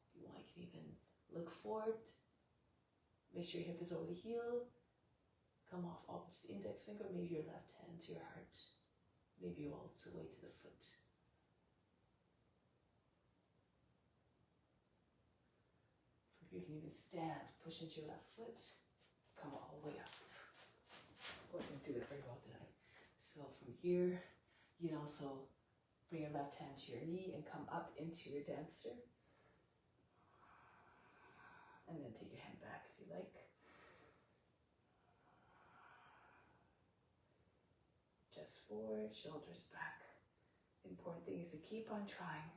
If you want, you can even look forward. Make sure your hip is over the heel. Come off just the index finger, maybe your left hand to your heart. Maybe all the way to the foot. You can even stand, push into your left foot, come all the way up. Oh, I didn't do it very well, did I? So from here, you can also bring your left hand to your knee and come up into your dancer. And then take your hand back if you like. Chest forward, shoulders back. The important thing is to keep on trying.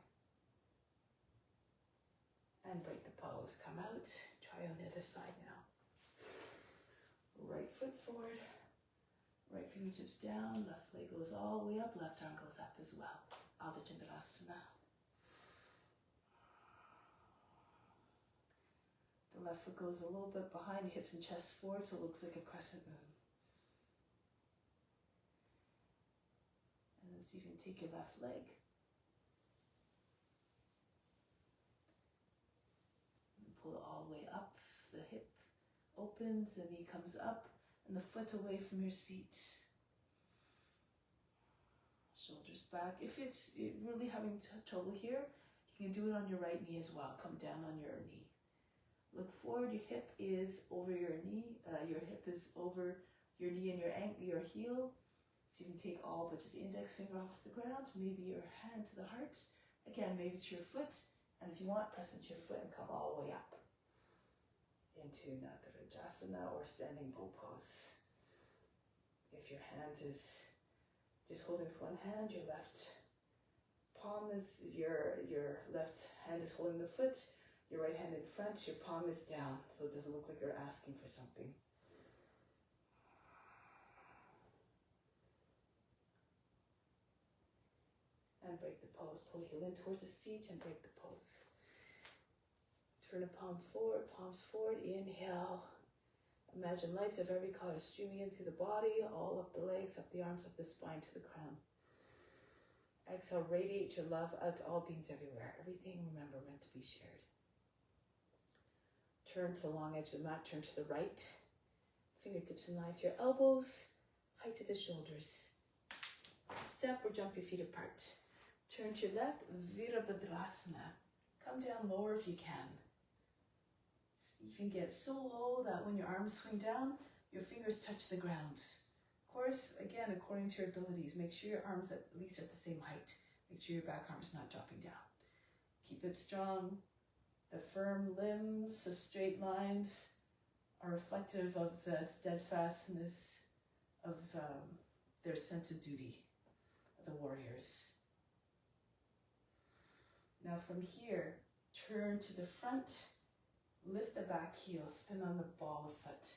And break the pose, come out, try on the other side now. Right foot forward, right fingertips down, left leg goes all the way up, left arm goes up as well. Ardha Chandrasana. The left foot goes a little bit behind your hips and chest forward, so it looks like a crescent moon. And then see if you can take your left leg. Pull it all the way up, the hip opens, the knee comes up, and the foot away from your seat. Shoulders back. If it's really having trouble here, you can do it on your right knee as well. Come down on your knee. Look forward, your hip is over your knee, your hip is over your knee and your heel. So you can take all but just the index finger off the ground, maybe your hand to the heart, again, maybe to your foot. And if you want, press into your foot and come all the way up into Natarajasana or standing bow pose. If your hand is just holding with one hand, your left palm is, your left hand is holding the foot, your right hand in front, your palm is down, so it doesn't look like you're asking for something. And break the pose. Pull heel in towards the seat and break the pose. Turn a palm forward, palms forward. Inhale. Imagine lights of every color streaming in through the body, all up the legs, up the arms, up the spine to the crown. Exhale, radiate your love out to all beings everywhere. Everything, remember, meant to be shared. Turn to the long edge of the mat, turn to the right. Fingertips in line with your elbows, height to the shoulders. Step or jump your feet apart. Turn to your left, Virabhadrasana. Come down lower if you can. You can get so low that when your arms swing down, your fingers touch the ground. Of course, again, according to your abilities, make sure your arms at least are at the same height. Make sure your back arm is not dropping down. Keep it strong. The firm limbs, the straight lines are reflective of the steadfastness of their sense of duty, the warriors. Now from here, turn to the front, lift the back heel, spin on the ball of foot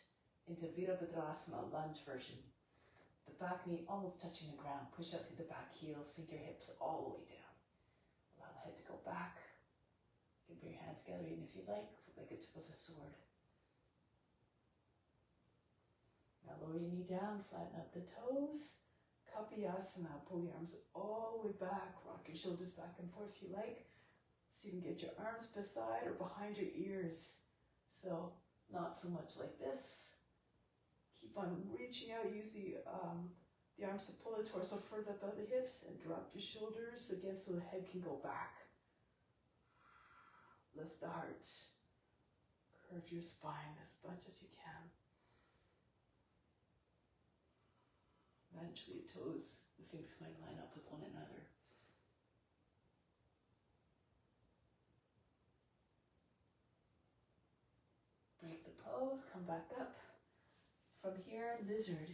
into Virabhadrasana, lunge version. The back knee almost touching the ground. Push up through the back heel, sink your hips all the way down. Allow the head to go back. You can bring your hands together, and if you like a tip of a sword. Now lower your knee down, flatten up the toes. Kapiyasana, pull your arms all the way back. Rock your shoulders back and forth if you like. So you can get your arms beside or behind your ears. So not so much like this. Keep on reaching out. Use the arms to pull the torso further up out of the hips and drop your shoulders again so the head can go back. Lift the heart. Curve your spine as much as you can. Eventually toes, the fingers might line up with one another. Break the pose, come back up. From here, lizard.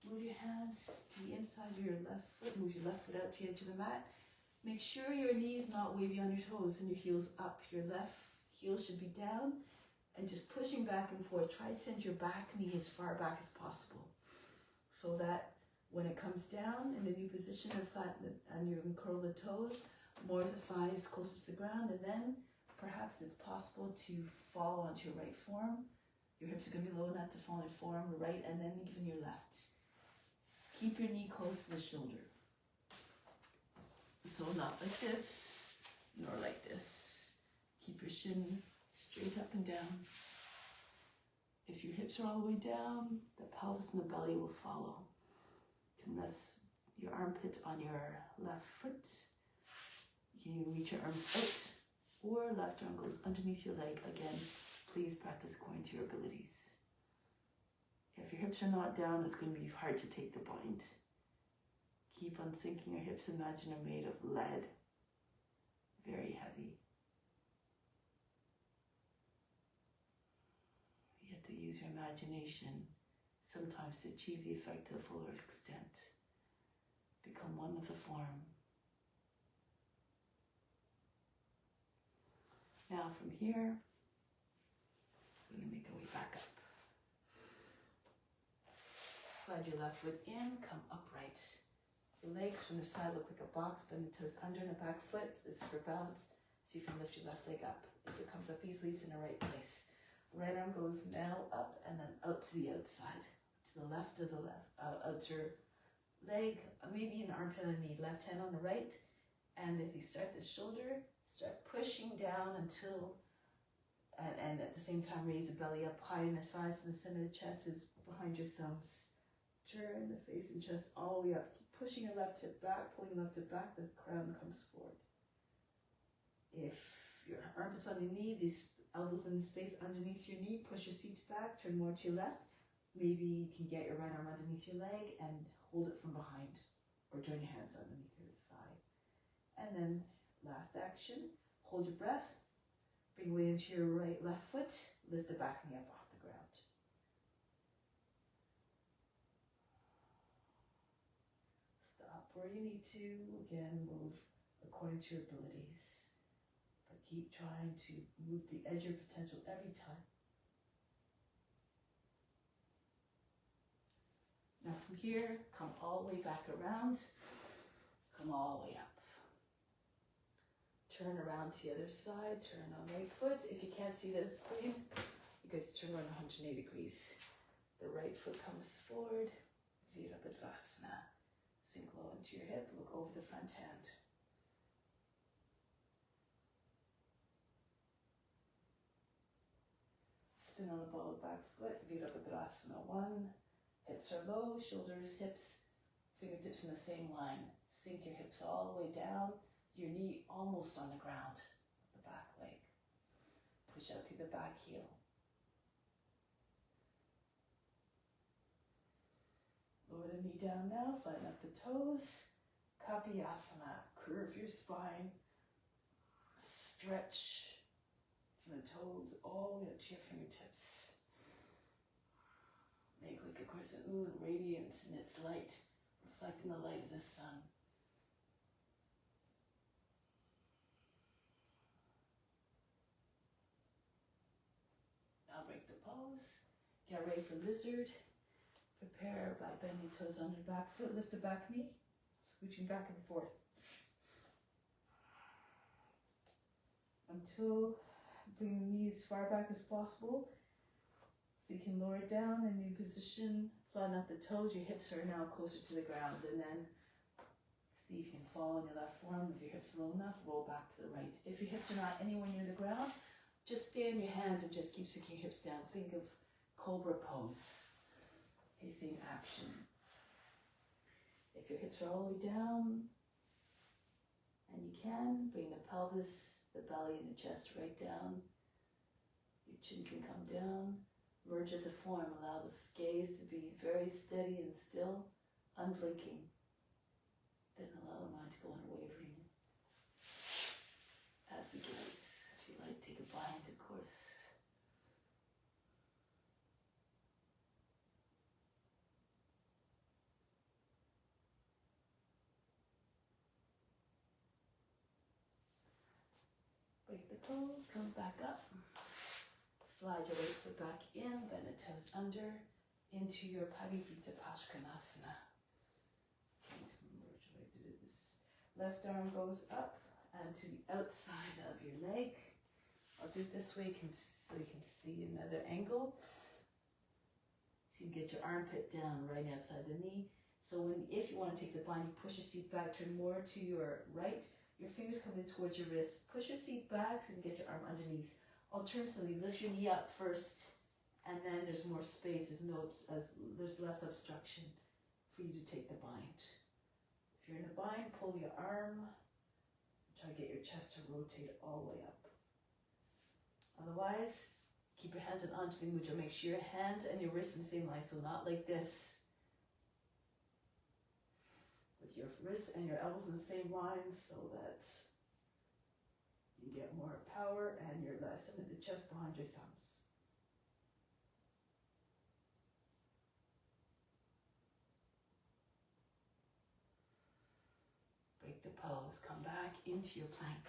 Move your hands to the inside of your left foot. Move your left foot out to the edge of the mat. Make sure your knees not wavy on your toes and your heels up. Your left heel should be down and just pushing back and forth. Try to send your back knee as far back as possible so that when it comes down in the new position and flatten and you can curl the toes, more of the thighs closer to the ground, and then perhaps it's possible to fall onto your right form. Your hips are going to be low enough to fall on your forearm, right, and then even your left. Keep your knee close to the shoulder. So not like this, nor like this. Keep your shin straight up and down. If your hips are all the way down, the pelvis and the belly will follow. You can rest your armpit on your left foot. You can reach your arms out, or left arm goes underneath your leg. Again, please practice according to your abilities. If your hips are not down, it's going to be hard to take the bind. Keep on sinking your hips. Imagine they're made of lead. Very heavy. You have to use your imagination sometimes to achieve the effect to a fuller extent. Become one with the form. Now from here, we're going to make our way back up. Slide your left foot in, come upright. Your legs from the side look like a box, bend the toes under and the back foot. This is for balance. See if you can lift your left leg up. If it comes up easily, it's in the right place. Right arm goes now up and then out to the outside. To the left of the outer leg, maybe an armpit on a knee. Left hand on the right. And if you start the shoulder, start pushing down until, and at the same time raise the belly up high in the thighs, and the center of the chest is behind your thumbs. Turn the face and chest all the way up. Keep pushing your left hip back, pulling your left hip back, the crown comes forward. If your armpit's on your knee, these elbows in the space underneath your knee, push your seat back, turn more to your left. Maybe you can get your right arm underneath your leg and hold it from behind, or join your hands underneath your thigh. And then last action, hold your breath, bring weight into your left foot, lift the back knee up off the ground. Stop where you need to, again, move according to your abilities. But keep trying to move the edge of your potential every time. Now from here, come all the way back around, come all the way up. Turn around to the other side, turn on right foot. If you can't see that screen, you guys turn around 180 degrees. The right foot comes forward, Virabhadrasana. Sink low into your hip, look over the front hand. Spin on the ball of back foot, Virabhadrasana 1. Hips are low, shoulders, hips, fingertips in the same line. Sink your hips all the way down. Your knee almost on the ground, the back leg. Push out through the back heel. Lower the knee down now, flatten up the toes. Kapiyasana, curve your spine. Stretch from the toes all the way up to your fingertips. Make like a crescent moon, radiant in its light, reflecting the light of the sun. Get ready for lizard. Prepare by bending toes on your back foot. Lift the back knee. Scooching back and forth. Until bring the knees as far back as possible. So you can lower it down in new position. Flatten out the toes. Your hips are now closer to the ground. And then see if you can fall on your left forearm. If your hips are low enough, roll back to the right. If your hips are not anywhere near the ground, just stay on your hands and just keep sinking your hips down. Think of cobra pose. Facing action. If your hips are all the way down, and you can, bring the pelvis, the belly, and the chest right down. Your chin can come down. Merge as a form. Allow the gaze to be very steady and still, unblinking. Then allow the mind to go unwavering. As the gaze. If you like, take a bind, of course. Break the toes, come back up. Slide your right foot back in, bend the toes under, into your Parivritta Pashkanasana. Okay, so merge right to this. Left arm goes up and to the outside of your leg. I'll do it this way so you can see another angle. So you get your armpit down right outside the knee. So if you want to take the bind, you push your seat back, turn more to your right. Your fingers come in towards your wrist. Push your seat back so you can get your arm underneath. Alternatively, lift your knee up first, and then there's more space. There's less obstruction for you to take the bind. If you're in a bind, pull your arm. Try to get your chest to rotate all the way up. Otherwise, keep your hands on onto the mudra. Make sure your hands and your wrists in the same line, so not like this. With your wrists and your elbows in the same line, so that you get more power and you're less in the chest behind your thumbs. Break the pose, come back into your plank.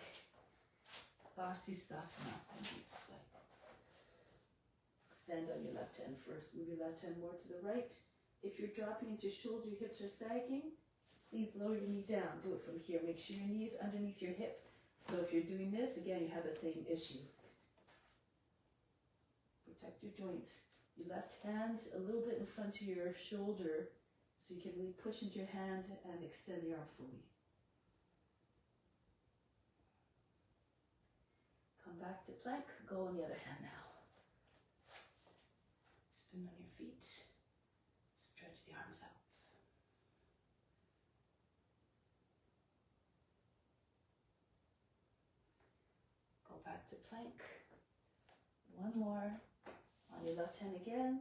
Vasisthasana, and this way. Stand on your left hand first. Move your left hand more to the right. If you're dropping into your shoulder, your hips are sagging, please lower your knee down. Do it from here. Make sure your knee is underneath your hip. So if you're doing this, again, you have the same issue. Protect your joints. Your left hand a little bit in front of your shoulder so you can really push into your hand and extend the arm fully. Come back to plank. Go on the other hand now. Spin on your feet. Stretch the arms out. Back to plank. One more. On your left hand again.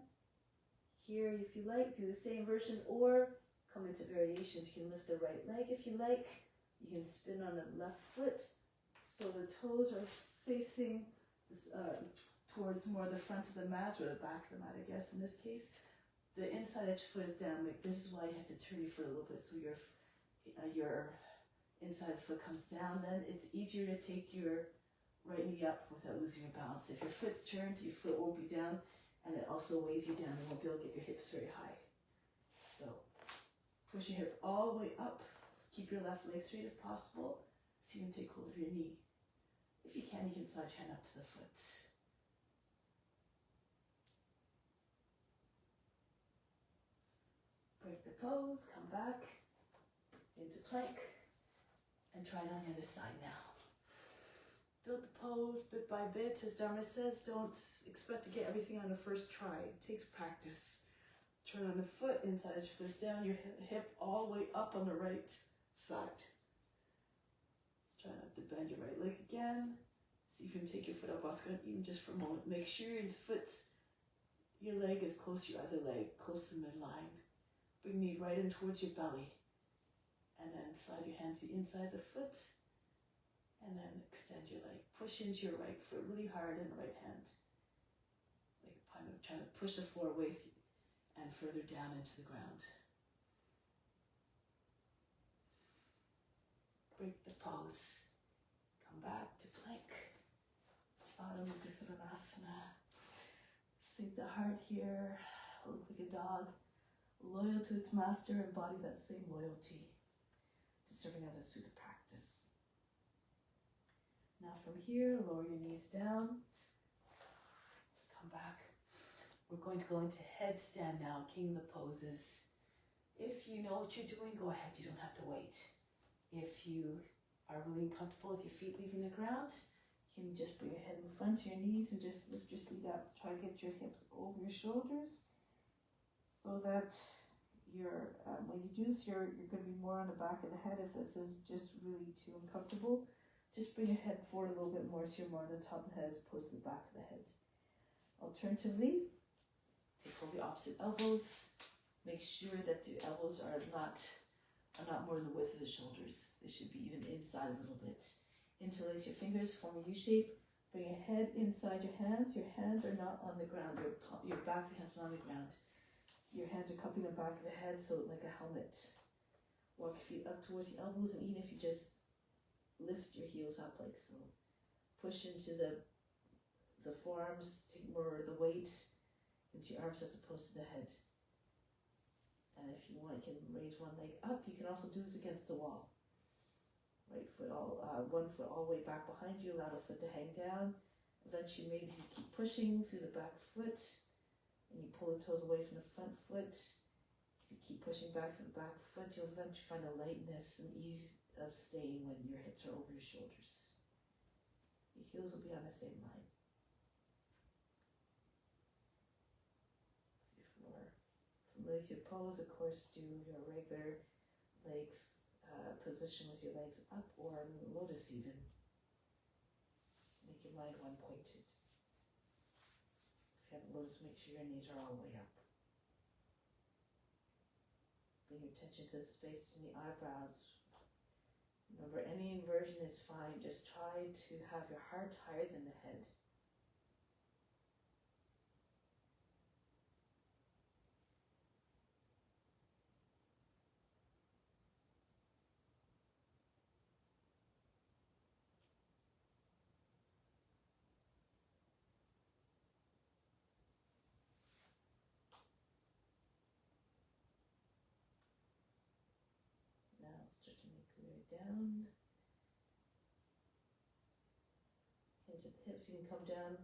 Here, if you like, do the same version or come into variations. You can lift the right leg if you like. You can spin on the left foot so the toes are facing towards more the front of the mat or the back of the mat, I guess, in this case. The inside edge foot is down. This is why you have to turn your foot a little bit so your inside foot comes down. Then it's easier to take your right knee up without losing your balance. If your foot's turned, your foot won't be down, and it also weighs you down. You won't be able to get your hips very high. So push your hip all the way up. Keep your left leg straight if possible. So you can take hold of your knee. If you can slide your hand up to the foot. Break the pose, come back into plank, and try it on the other side now. Build the pose bit by bit. As Dharma says, don't expect to get everything on the first try. It takes practice. Turn on the foot, inside edge foot down, your hip all the way up on the right side. Try not to bend your right leg again. See if you can take your foot up off the ground even just for a moment. Make sure your leg is close to your other leg, close to the midline. Bring knee right in towards your belly. And then slide your hand to the inside of the foot. And then extend your leg. Push into your right foot really hard in the right hand. Like kind of trying to push the floor away and further down into the ground. Break the pose. Come back to plank. Adho Mukha Svanasana. Sink the heart here. Look like a dog, loyal to its master, embody that same loyalty to serving others through the practice. Now from here, lower your knees down. Come back. We're going to go into headstand now, king of the poses. If you know what you're doing, go ahead. You don't have to wait. If you are really uncomfortable with your feet leaving the ground, you can just bring your head in front of your knees and just lift your seat up. Try to get your hips over your shoulders so that when you do this, you're going to be more on the back of the head. If this is just really too uncomfortable, just bring your head forward a little bit more so you're more on the top of the head as opposed to the back of the head. Alternatively, take hold of the opposite elbows. Make sure that the elbows are not more than the width of the shoulders. They should be even inside a little bit. Interlace your fingers, form a U shape. Bring your head inside your hands. Your hands are not on the ground. Your back of the hands are on the ground. Your hands are cupping the back of the head, so like a helmet. Walk your feet up towards the elbows, and even if you just lift your heels up like so. Push into the forearms, take more of the weight into your arms as opposed to the head. And if you want, you can raise one leg up. You can also do this against the wall. Right foot one foot all the way back behind you. Allow the foot to hang down. Eventually, maybe you keep pushing through the back foot, and you pull the toes away from the front foot. If you keep pushing back through the back foot, you'll eventually find a lightness and ease of staying when your hips are over your shoulders. Your heels will be on the same line. If you're more familiar with your pose, of course, do your regular legs position with your legs up or lotus even. Make your mind one pointed. If you have a lotus, make sure your knees are all the way up. Bring your attention to the space in the eyebrows. Remember, any inversion is fine. Just try to have your heart higher than the head. Now start to make your way down. Hinge at the hips. You can come down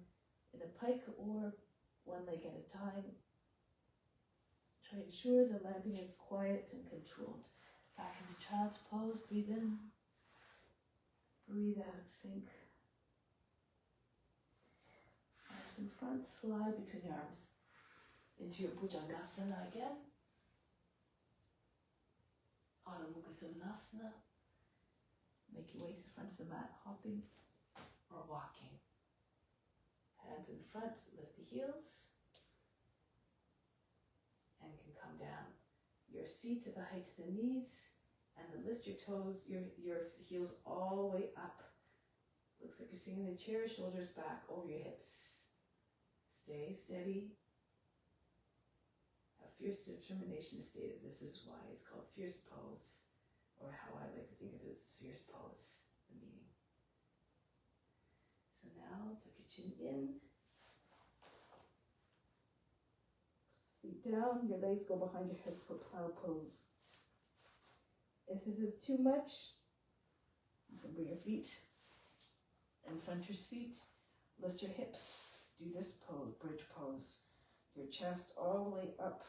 in a pike or one leg at a time. Try to ensure the landing is quiet and controlled. Back into child's pose. Breathe in. Breathe out. Sink. Arms in front. Slide between your arms into your Bhujangasana again. Adho Mukha Svanasana. Make your way to the front of the mat, hopping or walking. Hands in front, lift the heels, and can come down. Your seat to the height of the knees, and then lift your toes, your heels all the way up. Looks like you're sitting in the chair, shoulders back over your hips. Stay steady. Have fierce determination to stay. This is why it's called fierce pose, or how I like to think of it as fierce pose, the meaning. So now, tuck your chin in. Sleep down, your legs go behind your hips for plow pose. If this is too much, you can bring your feet in front of your seat. Lift your hips. Do this pose, bridge pose. Your chest all the way up,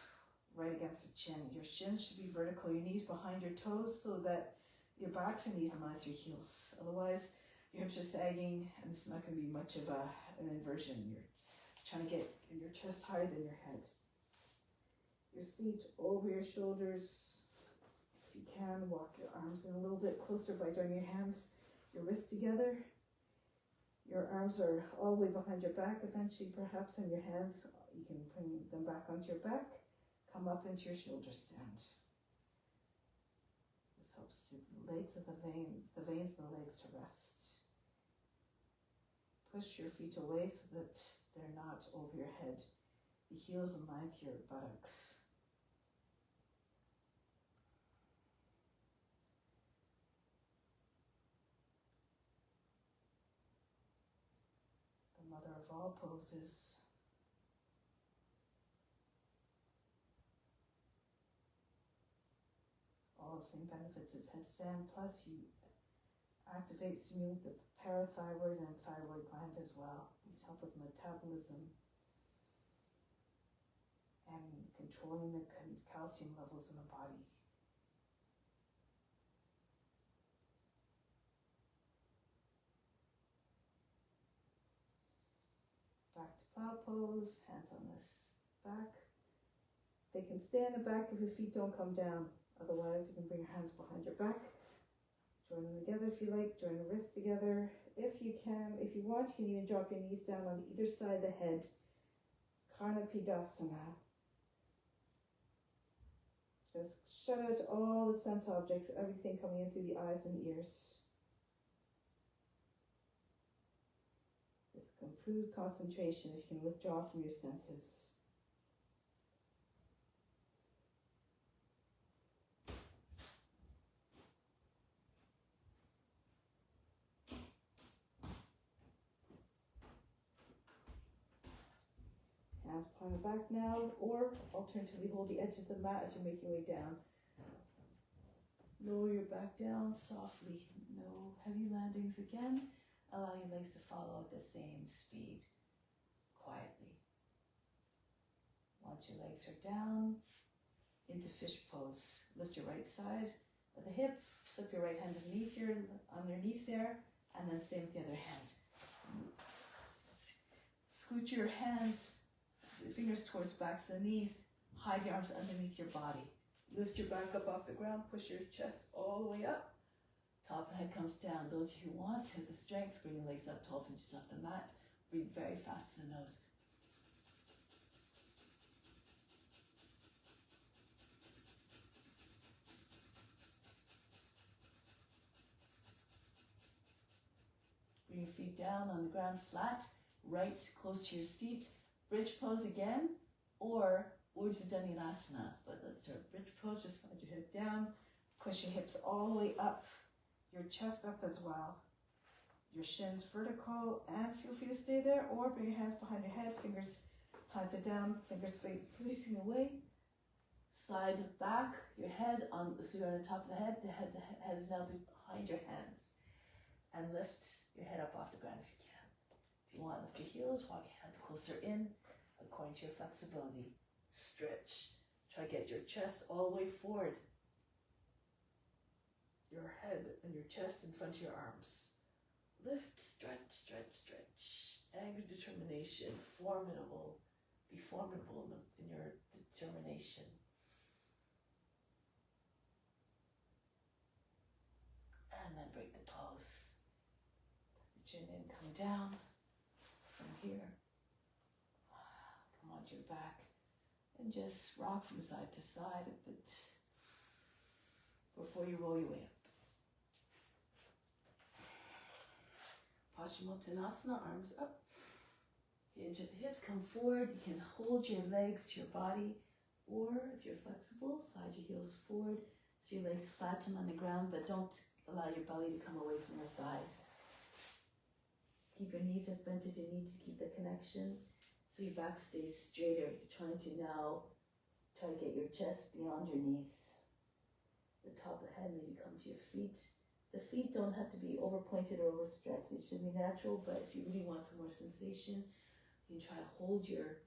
right against the chin. Your shin should be vertical. Your knees behind your toes so that your backs and knees align with your heels. Otherwise, your hips are sagging and it's not going to be much of an inversion. You're trying to get your chest higher than your head. Your seat over your shoulders. If you can, walk your arms in a little bit closer by drawing your hands, your wrists together. Your arms are all the way behind your back eventually, perhaps, and your hands, you can bring them back onto your back. Come up into your shoulder stand. This helps to the legs of the veins of the legs to rest. Push your feet away so that they're not over your head. The heels in line with your buttocks. The mother of all poses. all the same benefits as headstand. Plus, you activate, stimulate the parathyroid and thyroid gland as well. These help with metabolism and controlling the calcium levels in the body. Back to plow pose, hands on this back. They can stay in the back if your feet don't come down. Otherwise, you can bring your hands behind your back. Join them together if you like. Join the wrists together. If you can, if you want, you can even drop your knees down on either side of the head. Karnapidasana. Just shut out all the sense objects, everything coming in through the eyes and ears. This improves concentration if you can withdraw from your senses. Hands behind the back now, or alternatively hold the edge of the mat as you're making your way down. Lower your back down softly. No heavy landings again. Allow your legs to follow at the same speed, quietly. Once your legs are down, into fish pose. Lift your right side of the hip, slip your right hand underneath there, and then same with the other hand. Scoot your hands, the fingers towards the backs of the knees, hide your arms underneath your body. Lift your back up off the ground, push your chest all the way up. Top of the head comes down. Those who want to the strength, bring your legs up 12 inches off the mat. Breathe very fast to the nose. Bring your feet down on the ground flat, right close to your seat. Bridge pose again, or Urdhva Dhanurasana. But let's start bridge pose. Just slide your head down, push your hips all the way up, your chest up as well. Your shins vertical, and feel free to stay there, or bring your hands behind your head, fingers planted down, fingers facing away. Slide back your head on, so you're on the top of the head is now behind your hands. And lift your head up off the ground if you can. If you want, lift your heels, walk your hands closer in, according to your flexibility. Stretch. Try to get your chest all the way forward. Your head and your chest in front of your arms. Lift, stretch, stretch, stretch. Anger, determination, formidable. Be formidable in your determination. And then break the pose. Chin in, come down from here. Come onto your back and just rock from side to side a bit before you roll your way up. Paschimottanasana, arms up. Hinge at the hips, come forward. You can hold your legs to your body, or if you're flexible, slide your heels forward so your legs flatten on the ground, but don't allow your belly to come away from your thighs. Keep your knees as bent as you need to keep the connection so your back stays straighter. You're trying to now try to get your chest beyond your knees. The top of the head maybe come to your feet. The feet don't have to be over pointed or overstretched. It should be natural, but if you really want some more sensation, you can try to hold your,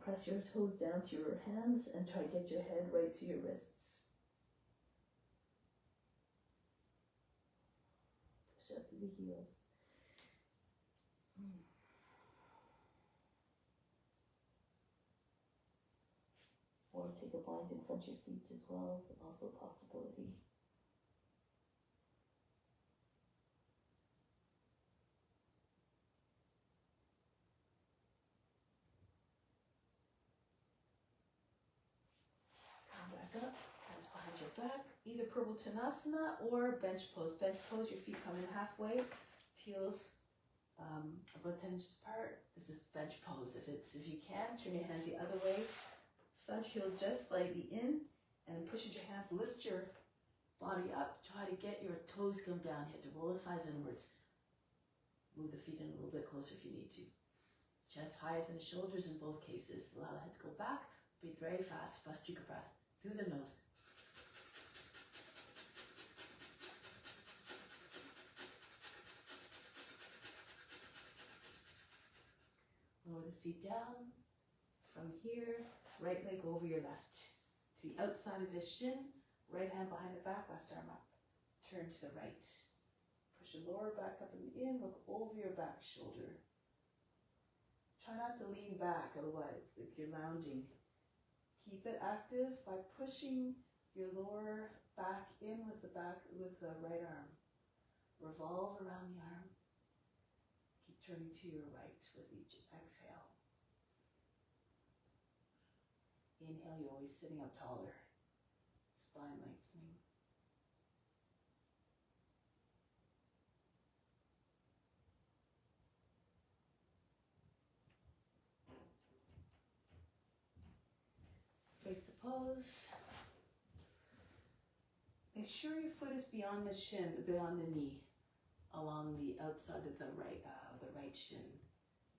press your toes down to your hands and try to get your head right to your wrists. Push out to the heels. Or take a bind in front of your feet as well is also a possibility. Come back up, hands behind your back. Either Purvottanasana or bench pose. Bench pose, your feet come in halfway, heels about 10 inches apart. This is bench pose. If you can, turn your hands the other way. Slide heel just slightly in, and then push into your hands, lift your body up, try to get your toes come down. You have to roll the thighs inwards. Move the feet in a little bit closer if you need to. Chest higher than the shoulders in both cases. Allow the head to go back. Breathe very fast, Vastrika breath through the nose. seat down. From here, right leg over your left. To the outside of the shin, right hand behind the back, left arm up. Turn to the right. Push your lower back up and in, look over your back shoulder. Try not to lean back, otherwise, like you're lounging. Keep it active by pushing your lower back in with the right arm. Revolve around the arm. Keep turning to your right with each exhale. Inhale, you're always sitting up taller. Spine lengthening. Break the pose. Make sure your foot is beyond the shin, beyond the knee, along the outside of the right shin,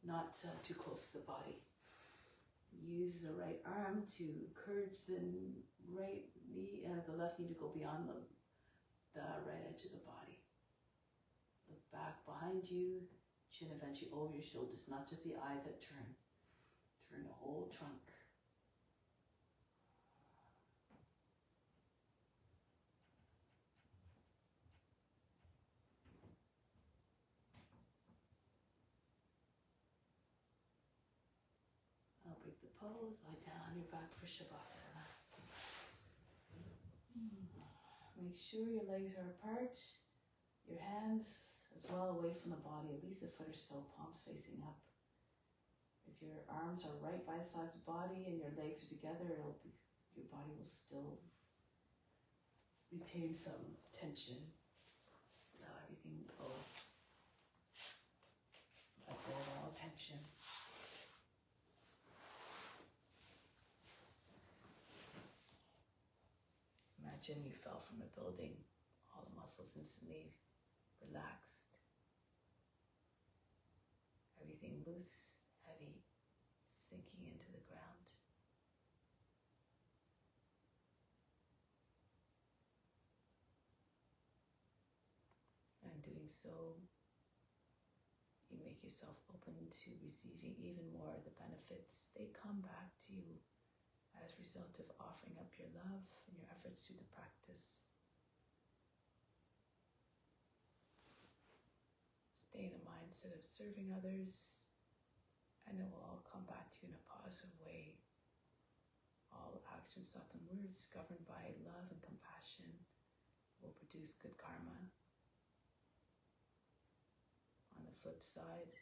not too close to the body. Use the right arm to encourage the right knee, the left knee to go beyond the right edge of the body. Look back behind you, chin eventually over your shoulders, not just the eyes that turn. Turn the whole trunk. I'll break the pose, lie down on your back for Shavasana. Make sure your legs are apart, your hands as well away from the body, at least the foot or so, palms facing up. If your arms are right by the sides of the body and your legs are together, your body will still retain some tension. Allow everything to go. Let go of all tension. Imagine you fell from a building, all the muscles instantly relaxed. Everything loose, heavy, sinking into the ground. And doing so, you make yourself open to receiving even more of the benefits. They come back to you as a result of offering up your love and your efforts through the practice. Stay in a mindset of serving others, and it will all come back to you in a positive way. All actions, thoughts, and words governed by love and compassion will produce good karma. On the flip side,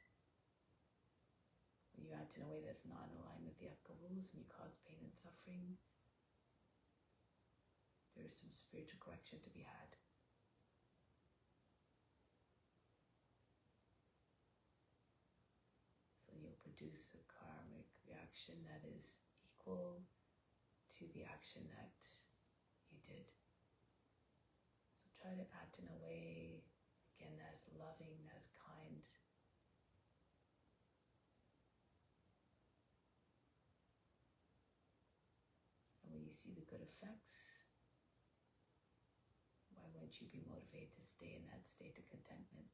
when you act in a way that's not in line with the ethical rules and you cause pain and suffering, there is some spiritual correction to be had. So you'll produce a karmic reaction that is equal to the action that you did. So try to act in a way, again, that is loving, that is kind. When you see the good effects, why wouldn't you be motivated to stay in that state of contentment?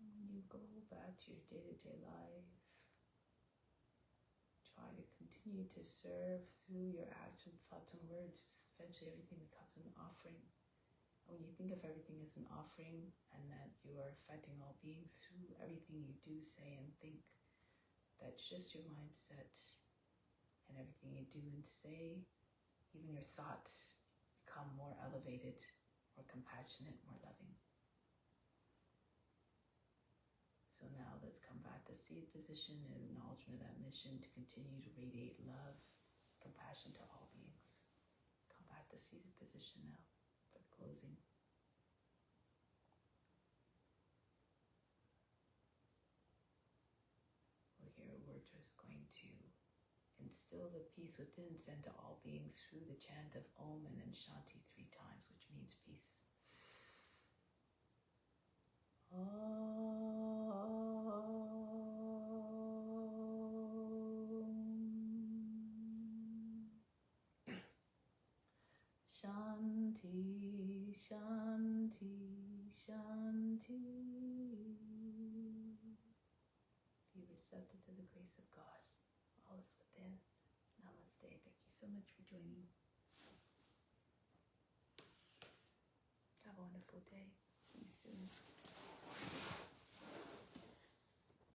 When you go back to your day-to-day life, try to continue to serve through your actions, thoughts, and words. Eventually everything becomes an offering. And when you think of everything as an offering and that you are affecting all beings through everything you do, say, and think, that's just your mindset. And everything you do and say, even your thoughts, become more elevated, more compassionate, more loving. So now let's come back to seated position in acknowledgement of that mission to continue to radiate love, compassion to all beings. Come back to seated position now for the closing. Well, here we're just going to instill the peace within, send to all beings through the chant of Om and then Shanti 3 times, which means peace. Shanti, Shanti, Shanti. Be receptive to the grace of God. All is within. Namaste. Thank you so much for joining. Have a wonderful day. See you soon.